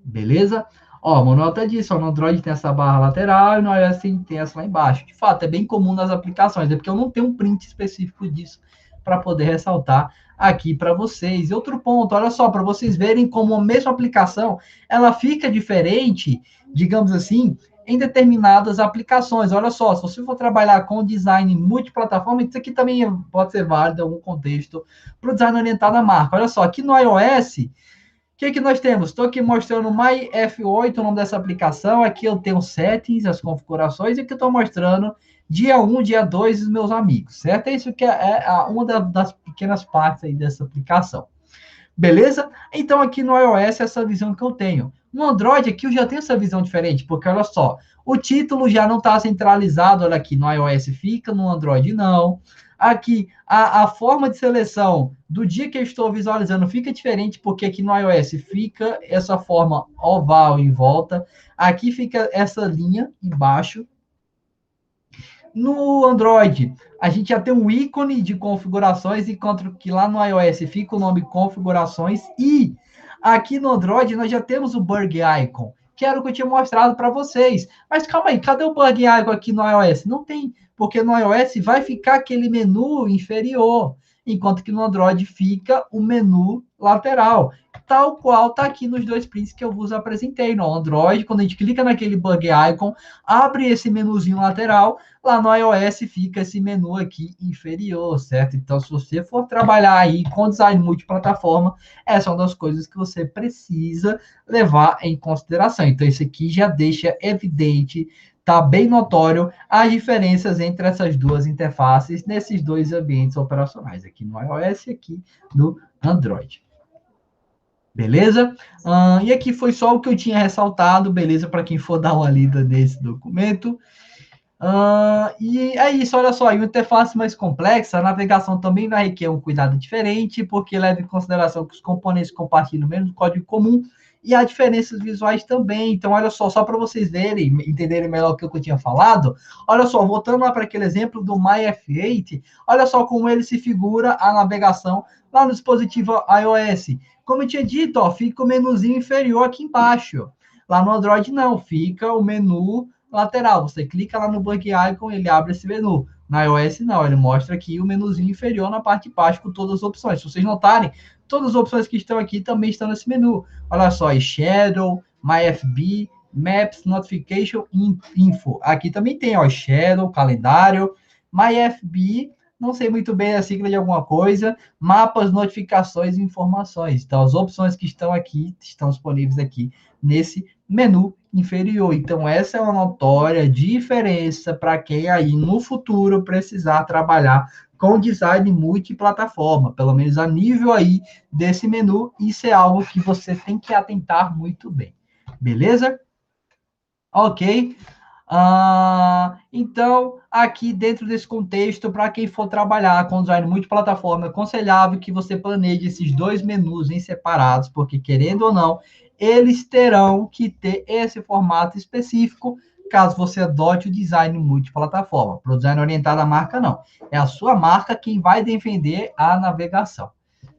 Beleza? Ó, o Manuel até disse, ó, no Android tem essa barra lateral e no iOS tem essa lá embaixo. De fato, é bem comum nas aplicações, é porque eu não tenho um print específico disso para poder ressaltar aqui para vocês. E outro ponto, olha só, para vocês verem como a mesma aplicação, ela fica diferente, digamos assim, em determinadas aplicações. Olha só, se você for trabalhar com design multiplataforma, isso aqui também pode ser válido em algum contexto para o design orientado à marca. Olha só, aqui no iOS, o que nós temos? Estou aqui mostrando o MyF8, o nome dessa aplicação. Aqui eu tenho settings, as configurações, e aqui eu estou mostrando dia 1, dia 2 dos meus amigos, certo? É isso que é uma das pequenas partes aí dessa aplicação. Beleza? Então, aqui no iOS, essa visão que eu tenho. No Android, aqui eu já tenho essa visão diferente, porque olha só, o título já não está centralizado, olha aqui, no iOS fica, no Android não. Aqui, a forma de seleção do dia que eu estou visualizando fica diferente, porque aqui no iOS fica essa forma oval em volta. Aqui fica essa linha embaixo. No Android, a gente já tem um ícone de configurações, enquanto que lá no iOS fica o nome configurações. E aqui no Android nós já temos o Bug Icon, que era o que eu tinha mostrado para vocês. Mas calma aí, cadê o Bug Icon aqui no iOS? Não tem, porque no iOS vai ficar aquele menu inferior, enquanto que no Android fica o menu lateral, tal qual está aqui nos dois prints que eu vos apresentei. No Android, quando a gente clica naquele Bug Icon, abre esse menuzinho lateral. Lá no iOS fica esse menu aqui inferior, certo? Então, se você for trabalhar aí com design multiplataforma, essa é uma das coisas que você precisa levar em consideração. Então, isso aqui já deixa evidente, tá bem notório as diferenças entre essas duas interfaces nesses dois ambientes operacionais, aqui no iOS e aqui no Android. Beleza? E aqui foi só o que eu tinha ressaltado, beleza? Para quem for dar uma lida nesse documento. E é isso, olha só, em uma interface mais complexa, a navegação também vai requerer um cuidado diferente, porque leva em consideração que os componentes compartilham o mesmo código comum e há diferenças visuais também. Então, olha só para vocês verem, entenderem melhor o que eu tinha falado, olha só, voltando lá para aquele exemplo do MyF8, olha só como ele se figura a navegação lá no dispositivo iOS. Como eu tinha dito, ó, fica o menuzinho inferior aqui embaixo. Lá no Android não, fica o menu lateral. Você clica lá no Bug Icon, ele abre esse menu. Na iOS não, ele mostra aqui o menuzinho inferior na parte de baixo com todas as opções. Se vocês notarem, todas as opções que estão aqui também estão nesse menu. Olha só, Shadow, MyFB, Maps, Notification, Info. Aqui também tem, ó, Shadow, calendário, MyFB, não sei muito bem a sigla de alguma coisa, mapas, notificações e informações. Então, as opções que estão aqui, estão disponíveis aqui nesse menu inferior. Então, essa é uma notória diferença para quem aí no futuro precisar trabalhar com design multiplataforma, pelo menos a nível aí desse menu, isso é algo que você tem que atentar muito bem. Beleza? Ok. Então, aqui dentro desse contexto, para quem for trabalhar com design multiplataforma, é aconselhável que você planeje esses dois menus em separados, porque querendo ou não, eles terão que ter esse formato específico, caso você adote o design multiplataforma. Para o design orientado à marca, não. É a sua marca quem vai defender a navegação.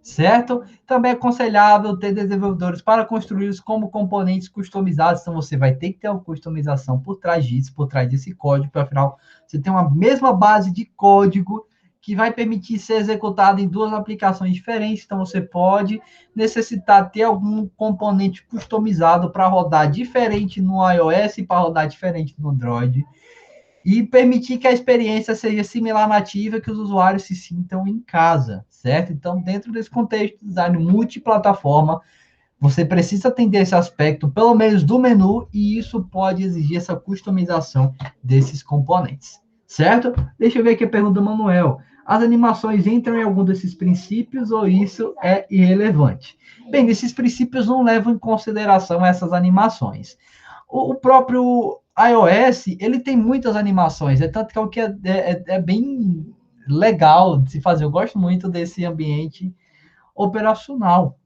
Certo? Também é aconselhável ter desenvolvedores para construí-los como componentes customizados, então você vai ter que ter uma customização por trás disso, por trás desse código, para afinal você tem uma mesma base de código que vai permitir ser executado em duas aplicações diferentes, então você pode necessitar ter algum componente customizado para rodar diferente no iOS e para rodar diferente no Android e permitir que a experiência seja similar nativa, que os usuários se sintam em casa, certo? Então, dentro desse contexto de design multiplataforma, você precisa atender esse aspecto, pelo menos do menu, e isso pode exigir essa customização desses componentes, certo? Deixa eu ver aqui a pergunta do Manuel. As animações entram em algum desses princípios ou isso é irrelevante? Bem, esses princípios não levam em consideração essas animações. O próprio iOS, ele tem muitas animações, é tanto que é o que é bem legal de se fazer. Eu gosto muito desse ambiente operacional.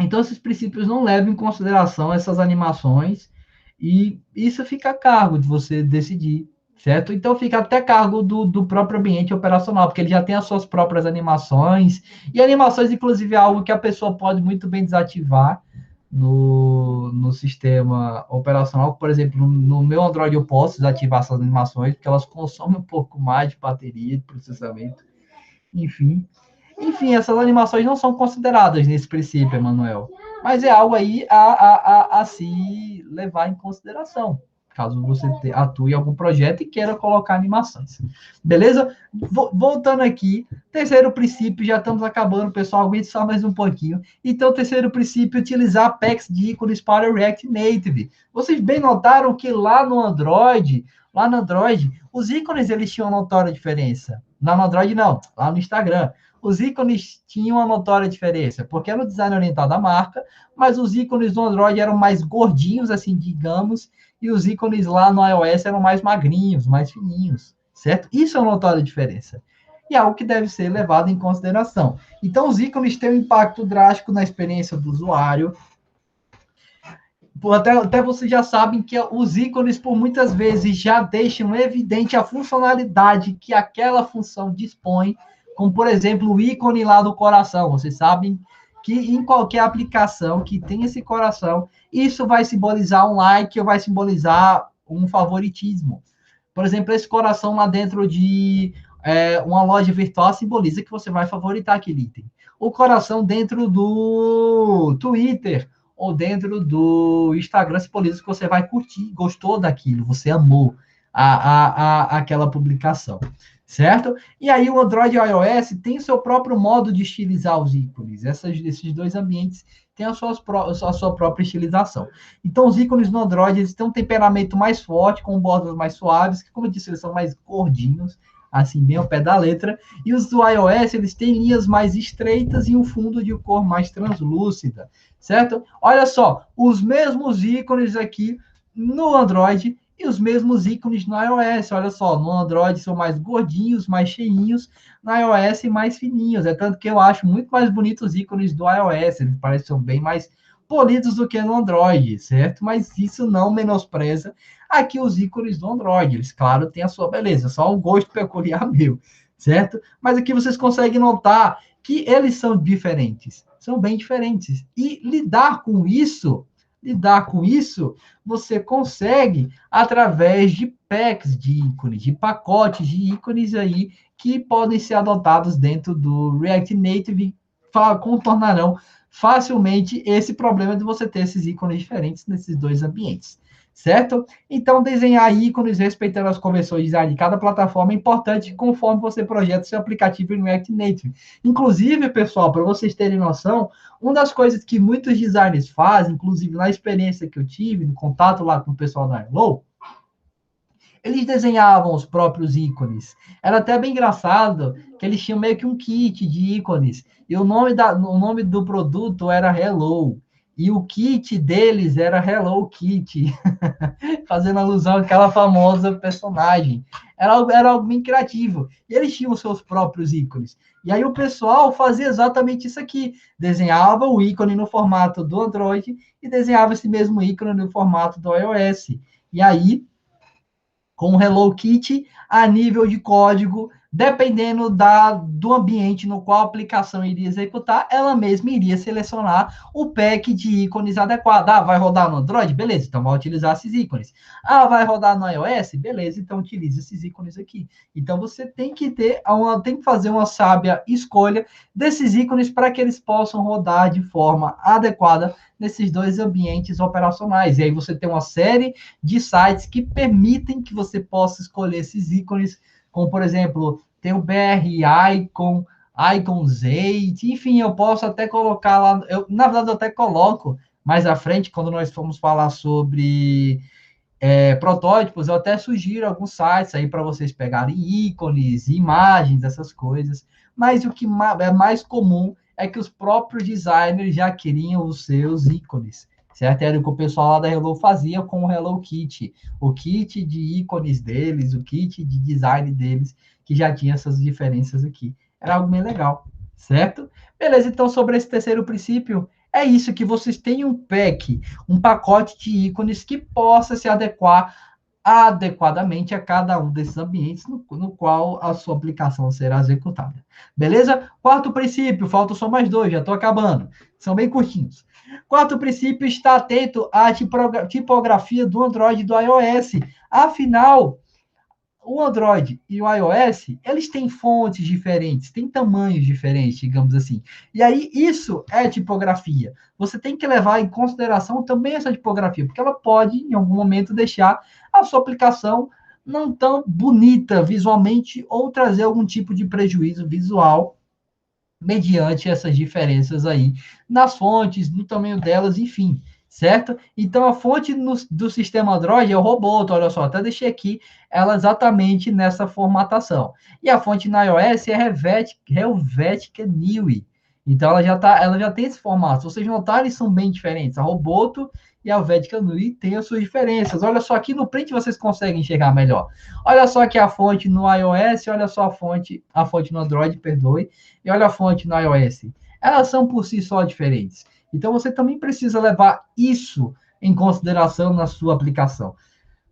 Então, esses princípios não levam em consideração essas animações e isso fica a cargo de você decidir, certo? Então, fica até a cargo do próprio ambiente operacional, porque ele já tem as suas próprias animações e animações, inclusive, é algo que a pessoa pode muito bem desativar no sistema operacional. Por exemplo, no meu Android eu posso desativar essas animações, porque elas consomem um pouco mais de bateria, de processamento, enfim. Enfim, essas animações não são consideradas nesse princípio, Emanuel. Mas é algo aí a se levar em consideração, caso você atue em algum projeto e queira colocar animações. Beleza? Voltando aqui, terceiro princípio, já estamos acabando, pessoal, aguente só mais um pouquinho. Então, terceiro princípio, utilizar packs de ícones para o React Native. Vocês bem notaram que lá no Android, os ícones eles tinham uma notória diferença. Lá no Android não, lá no Instagram. Os ícones tinham uma notória diferença, porque era o design orientado à marca, mas os ícones do Android eram mais gordinhos, assim, digamos, e os ícones lá no iOS eram mais magrinhos, mais fininhos, certo? Isso é uma notória diferença. E é algo que deve ser levado em consideração. Então, os ícones têm um impacto drástico na experiência do usuário. Até vocês já sabem que os ícones, por muitas vezes, já deixam evidente a funcionalidade que aquela função dispõe, como, por exemplo, o ícone lá do coração. Vocês sabem que em qualquer aplicação que tem esse coração, isso vai simbolizar um like ou vai simbolizar um favoritismo. Por exemplo, esse coração lá dentro de uma loja virtual simboliza que você vai favoritar aquele item. O coração dentro do Twitter ou dentro do Instagram simboliza que você vai curtir, gostou daquilo, você amou aquela publicação, certo? E aí o Android e o iOS tem o seu próprio modo de estilizar os ícones. Esses dois ambientes têm a sua própria estilização. Então, os ícones no Android eles têm um temperamento mais forte, com bordas mais suaves, que, como eu disse, eles são mais gordinhos, assim, bem ao pé da letra. E os do iOS, eles têm linhas mais estreitas e um fundo de cor mais translúcida, certo? Olha só, os mesmos ícones aqui no Android e os mesmos ícones no iOS. Olha só, no Android são mais gordinhos, mais cheinhos, no iOS mais fininhos. É tanto que eu acho muito mais bonitos os ícones do iOS, eles parecem bem mais polidos do que no Android, certo? Mas isso não menospreza aqui os ícones do Android. Eles, claro, têm a sua beleza, só um gosto peculiar meu, certo? Mas aqui vocês conseguem notar que eles são diferentes, são bem diferentes. E lidar com isso, você consegue através de packs de ícones, de pacotes de ícones aí que podem ser adotados dentro do React Native e contornarão facilmente esse problema de você ter esses ícones diferentes nesses dois ambientes, certo? Então, desenhar ícones respeitando as convenções de design de cada plataforma é importante conforme você projeta seu aplicativo em React Native. Inclusive, pessoal, para vocês terem noção, uma das coisas que muitos designers fazem, inclusive na experiência que eu tive, no contato lá com o pessoal da Airflow, eles desenhavam os próprios ícones. Era até bem engraçado que eles tinham meio que um kit de ícones. E o nome do produto era Hello. E o kit deles era Hello Kitty, fazendo alusão àquela famosa personagem. Era algo bem criativo. E eles tinham seus próprios ícones. E aí o pessoal fazia exatamente isso aqui. Desenhava o ícone no formato do Android e desenhava esse mesmo ícone no formato do iOS. E aí, com o Hello Kitty, a nível de código, dependendo do ambiente no qual a aplicação iria executar, ela mesma iria selecionar o pack de ícones adequado. Ah, vai rodar no Android? Beleza, então vai utilizar esses ícones. Ah, vai rodar no iOS? Beleza, então utilize esses ícones aqui. Então você tem que tem que fazer uma sábia escolha desses ícones para que eles possam rodar de forma adequada nesses dois ambientes operacionais. E aí você tem uma série de sites que permitem que você possa escolher esses ícones, como, por exemplo, tem o BR Icon, Icons 8, enfim, eu posso até colocar lá, na verdade eu até coloco mais à frente, quando nós formos falar sobre protótipos, eu até sugiro alguns sites aí para vocês pegarem ícones, imagens, essas coisas, mas o que é mais comum é que os próprios designers já queriam os seus ícones, certo? Era o que o pessoal lá da Hello fazia com o Hello Kitty, o kit de ícones deles, o kit de design deles, que já tinha essas diferenças aqui. Era algo bem legal, certo? Beleza, então sobre esse terceiro princípio, é isso, que vocês tenham um pacote de ícones que possa se adequar adequadamente a cada um desses ambientes no qual a sua aplicação será executada. Beleza? Quarto princípio, faltam só mais dois, já estou acabando. São bem curtinhos. Quarto princípio, está atento à tipografia do Android e do iOS. Afinal, o Android e o iOS, eles têm fontes diferentes, têm tamanhos diferentes, digamos assim. E aí, isso é tipografia. Você tem que levar em consideração também essa tipografia, porque ela pode, em algum momento, deixar a sua aplicação não tão bonita visualmente ou trazer algum tipo de prejuízo visual mediante essas diferenças aí nas fontes, no tamanho delas, enfim, certo? Então, a fonte do sistema Android é o Roboto, olha só, até deixei aqui ela exatamente nessa formatação. E a fonte na iOS é Helvetica Neue. Então, ela já tem esse formato. Se vocês notarem, são bem diferentes. A Roboto e a Helvetica Neue têm as suas diferenças. Olha só, aqui no print vocês conseguem enxergar melhor. Olha só aqui a fonte no iOS, olha só a fonte no Android, perdoe, e olha a fonte no iOS. Elas são por si só diferentes. Então você também precisa levar isso em consideração na sua aplicação.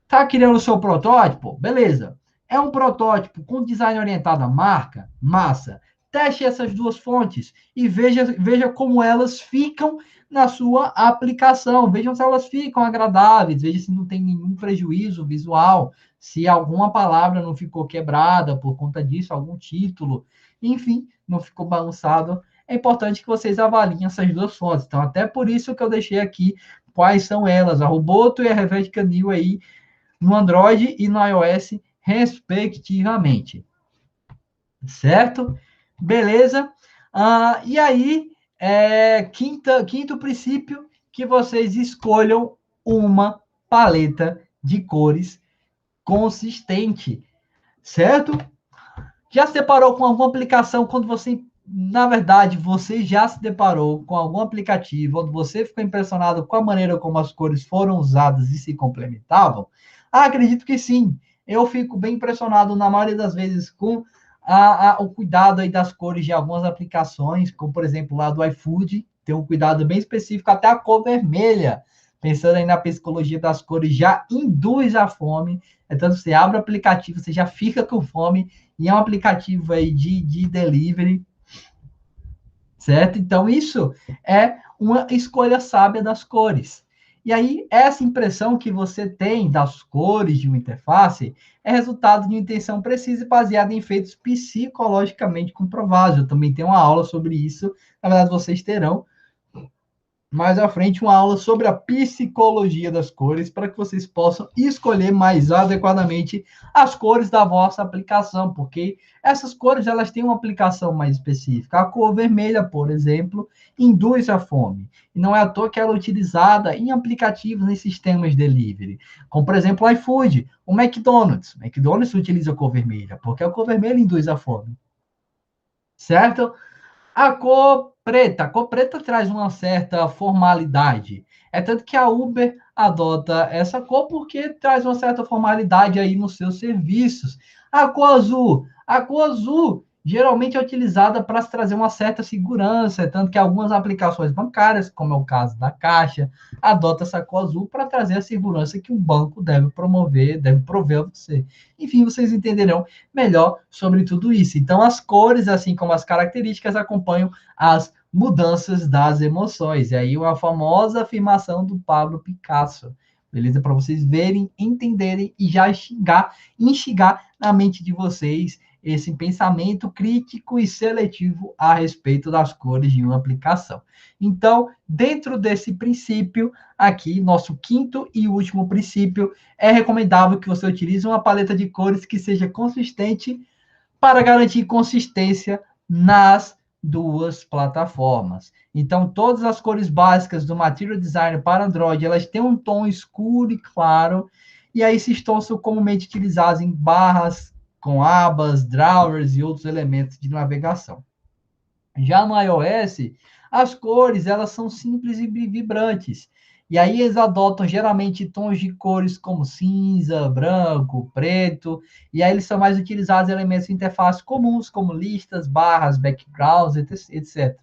Tá criando o seu protótipo? Beleza. É um protótipo com design orientado à marca? Massa. Teste essas duas fontes e veja como elas ficam na sua aplicação. Vejam se elas ficam agradáveis, veja se não tem nenhum prejuízo visual, se alguma palavra não ficou quebrada por conta disso, algum título, enfim, não ficou bagunçado. É importante que vocês avaliem essas duas fontes. Então, até por isso que eu deixei aqui quais são elas, a Roboto e a Helvetica Neue aí, no Android e no iOS, respectivamente. Certo? Beleza? E aí, quinto princípio, que vocês escolham uma paleta de cores consistente. Certo? Já se deparou com alguma aplicação quando você, na verdade, você já se deparou com algum aplicativo onde você ficou impressionado com a maneira como as cores foram usadas e se complementavam? Acredito que sim. Eu fico bem impressionado, na maioria das vezes, com o cuidado aí das cores de algumas aplicações, como, por exemplo, lá do iFood, tem um cuidado bem específico, até a cor vermelha. Pensando aí na psicologia das cores, já induz a fome. Então, você abre o aplicativo, você já fica com fome, e é um aplicativo aí de delivery, certo? Então, isso é uma escolha sábia das cores. E aí, essa impressão que você tem das cores de uma interface é resultado de uma intenção precisa e baseada em efeitos psicologicamente comprovados. Eu também tenho uma aula sobre isso. Na verdade, vocês terão mais à frente uma aula sobre a psicologia das cores para que vocês possam escolher mais adequadamente as cores da vossa aplicação, porque essas cores elas têm uma aplicação mais específica. A cor vermelha, por exemplo, induz a fome. E não é à toa que ela é utilizada em aplicativos em sistemas de delivery, como por exemplo o iFood, o McDonald's. O McDonald's utiliza a cor vermelha, porque a cor vermelha induz a fome. Certo? A cor preta traz uma certa formalidade. É tanto que a Uber adota essa cor porque traz uma certa formalidade aí nos seus serviços. A cor azul geralmente é utilizada para trazer uma certa segurança, é tanto que algumas aplicações bancárias, como é o caso da Caixa, adota essa cor azul para trazer a segurança que o banco deve promover, deve prover a você. Enfim, vocês entenderão melhor sobre tudo isso. Então, as cores, assim como as características, acompanham as mudanças das emoções. E aí, uma famosa afirmação do Pablo Picasso, beleza? Para vocês verem, entenderem e já instigar na mente de vocês esse pensamento crítico e seletivo a respeito das cores de uma aplicação. Então, dentro desse princípio, aqui, nosso quinto e último princípio, é recomendável que você utilize uma paleta de cores que seja consistente para garantir consistência nas duas plataformas. Então, todas as cores básicas do Material Designer para Android, elas têm um tom escuro e claro, e aí esses tons são comumente utilizados em barras, com abas, drawers e outros elementos de navegação. Já no iOS, as cores elas são simples e vibrantes. E aí eles adotam geralmente tons de cores como cinza, branco, preto, e aí eles são mais utilizados em elementos de interface comuns, como listas, barras, backgrounds, etc.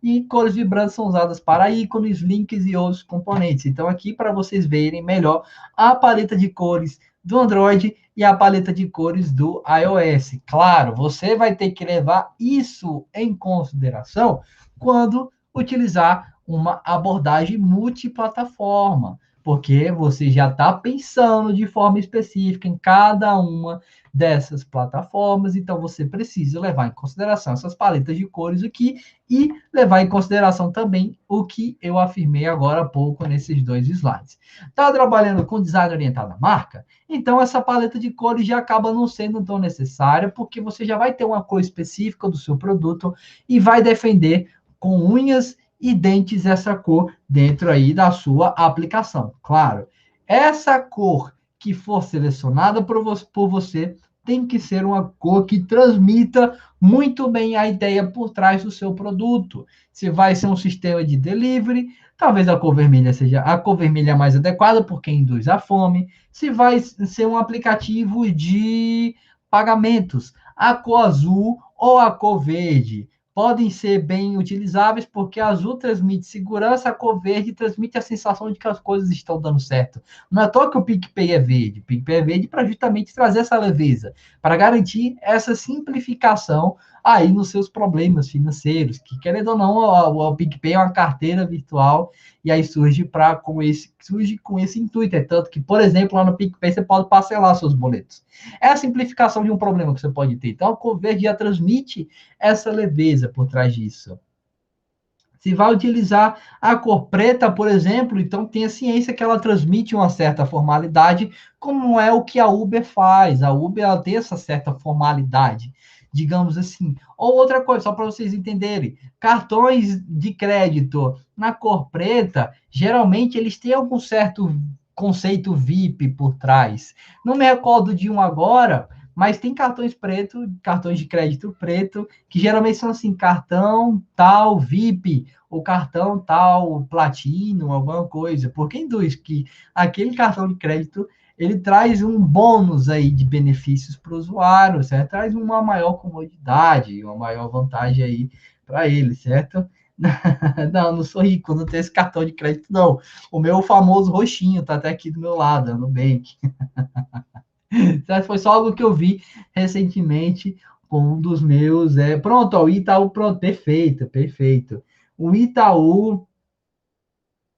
E cores vibrantes são usadas para ícones, links e outros componentes. Então aqui para vocês verem melhor a paleta de cores do Android e a paleta de cores do iOS. Claro, você vai ter que levar isso em consideração quando utilizar uma abordagem multiplataforma, porque você já está pensando de forma específica em cada uma dessas plataformas, então você precisa levar em consideração essas paletas de cores aqui e levar em consideração também o que eu afirmei agora há pouco nesses dois slides. Está trabalhando com design orientado à marca? Então, essa paleta de cores já acaba não sendo tão necessária, porque você já vai ter uma cor específica do seu produto e vai defender com unhas e dentes essa cor dentro aí da sua aplicação. Claro, essa cor que for selecionada por você tem que ser uma cor que transmita muito bem a ideia por trás do seu produto. Se vai ser um sistema de delivery, talvez a cor vermelha seja a cor vermelha mais adequada, porque induz a fome. Se vai ser um aplicativo de pagamentos, a cor azul ou a cor verde podem ser bem utilizáveis, porque a azul transmite segurança, a cor verde transmite a sensação de que as coisas estão dando certo. Não é à toa que o PicPay é verde. O PicPay é verde para justamente trazer essa leveza, para garantir essa simplificação aí nos seus problemas financeiros, que querendo ou não, o PicPay é uma carteira virtual e aí surge com esse intuito. É tanto que, por exemplo, lá no PicPay você pode parcelar seus boletos. É a simplificação de um problema que você pode ter. Então, a cor verde já transmite essa leveza por trás disso. Se vai utilizar a cor preta, por exemplo, então tenha ciência que ela transmite uma certa formalidade, como é o que a Uber faz. A Uber ela tem essa certa formalidade, digamos assim. Ou outra coisa, só para vocês entenderem, cartões de crédito na cor preta, geralmente eles têm algum certo conceito VIP por trás. Não me recordo de um agora, mas tem cartões de crédito preto, que geralmente são assim, cartão tal VIP, ou cartão tal platino, alguma coisa. Porque induz que aquele cartão de crédito, ele traz um bônus aí de benefícios para o usuário, certo? Traz uma maior comodidade, uma maior vantagem aí para ele, certo? Não, não sou rico, não tenho esse cartão de crédito, não. O meu famoso roxinho tá até aqui do meu lado, no Nubank. Foi só algo que eu vi recentemente com um dos meus. Pronto, ó, o Itaú, pronto, perfeito, perfeito. O Itaú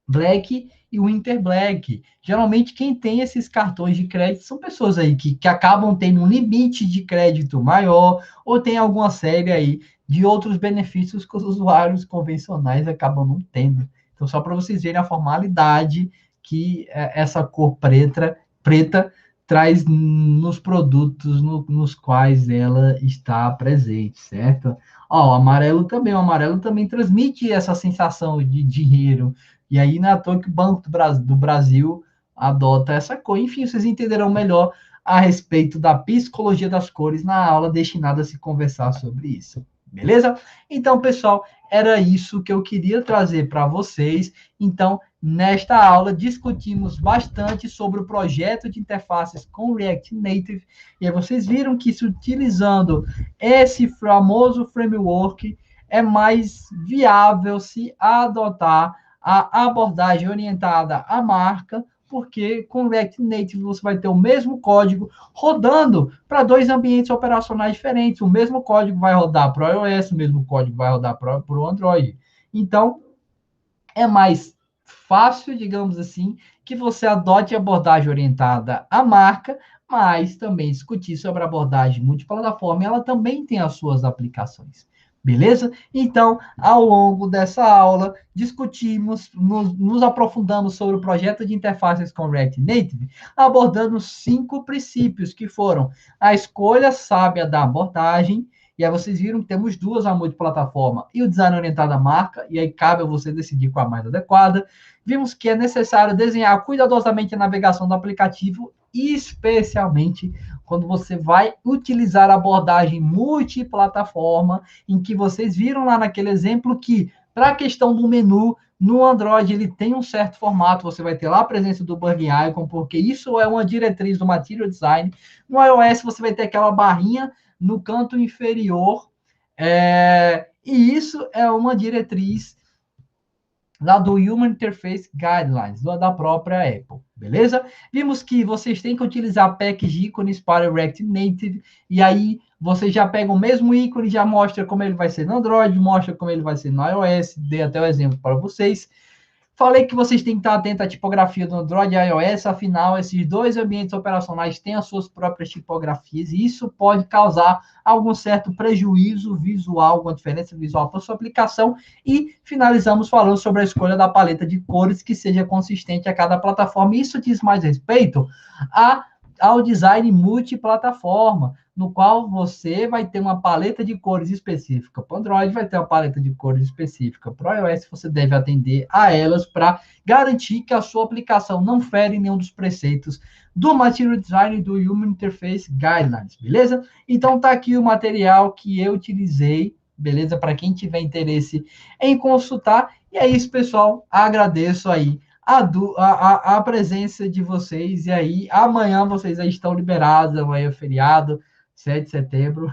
Black e o Inter Black. Geralmente, quem tem esses cartões de crédito são pessoas aí que acabam tendo um limite de crédito maior ou tem alguma série aí de outros benefícios que os usuários convencionais acabam não tendo. Então, só para vocês verem a formalidade que essa cor preta traz nos produtos nos quais ela está presente, certo? Ó, o amarelo também transmite essa sensação de dinheiro. E aí, não é à toa que o Banco do Brasil adota essa cor. Enfim, vocês entenderão melhor a respeito da psicologia das cores na aula destinada a se conversar sobre isso. Beleza? Então, pessoal, era isso que eu queria trazer para vocês. Então, nesta aula, discutimos bastante sobre o projeto de interfaces com React Native. E aí vocês viram que, se utilizando esse famoso framework, é mais viável se adotar a abordagem orientada à marca, porque com React Native você vai ter o mesmo código rodando para dois ambientes operacionais diferentes. O mesmo código vai rodar para o iOS, o mesmo código vai rodar para o Android. Então, é mais fácil, digamos assim, que você adote a abordagem orientada à marca, mas também discutir sobre a abordagem multiplataforma, ela também tem as suas aplicações. Beleza? Então, ao longo dessa aula, discutimos, nos aprofundamos sobre o projeto de interfaces com React Native, abordando 5 princípios, que foram a escolha sábia da abordagem. E aí vocês viram que temos duas, a multiplataforma e o design orientado à marca, e aí cabe a você decidir qual a mais adequada. Vimos que é necessário desenhar cuidadosamente a navegação do aplicativo, especialmente quando você vai utilizar a abordagem multiplataforma, em que vocês viram lá naquele exemplo que, para a questão do menu, no Android ele tem um certo formato, você vai ter lá a presença do Bug Icon, porque isso é uma diretriz do Material Design. No iOS você vai ter aquela barrinha no canto inferior, e isso é uma diretriz lá do Human Interface Guidelines, da própria Apple, beleza? Vimos que vocês têm que utilizar packs de ícones para o React Native, e aí você já pega o mesmo ícone, já mostra como ele vai ser no Android, mostra como ele vai ser no iOS, dei até o exemplo para vocês. Falei que vocês têm que estar atentos à tipografia do Android e iOS, afinal, esses dois ambientes operacionais têm as suas próprias tipografias, e isso pode causar algum certo prejuízo visual, alguma diferença visual para a sua aplicação. E finalizamos falando sobre a escolha da paleta de cores que seja consistente a cada plataforma. Isso diz mais respeito ao design multiplataforma, no qual você vai ter uma paleta de cores específica para o Android, vai ter uma paleta de cores específica para o iOS, você deve atender a elas para garantir que a sua aplicação não fere nenhum dos preceitos do Material Design e do Human Interface Guidelines, beleza? Então tá aqui o material que eu utilizei, beleza? Para quem tiver interesse em consultar. E é isso, pessoal. Agradeço aí a presença de vocês, e aí amanhã vocês aí estão liberados, amanhã é feriado, 7 de setembro,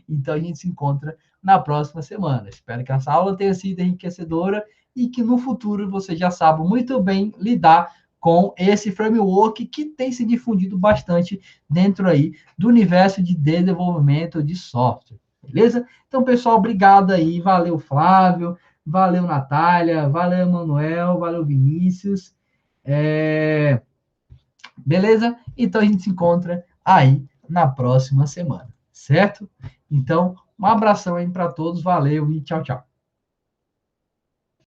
então a gente se encontra na próxima semana. Espero que essa aula tenha sido enriquecedora e que no futuro você já saiba muito bem lidar com esse framework que tem se difundido bastante dentro aí do universo de desenvolvimento de software, beleza? Então, pessoal, obrigado aí, valeu, Flávio, valeu, Natália, valeu, Manuel, valeu, Vinícius, beleza? Então, a gente se encontra aí na próxima semana, certo? Então, um abração aí para todos, valeu e tchau, tchau.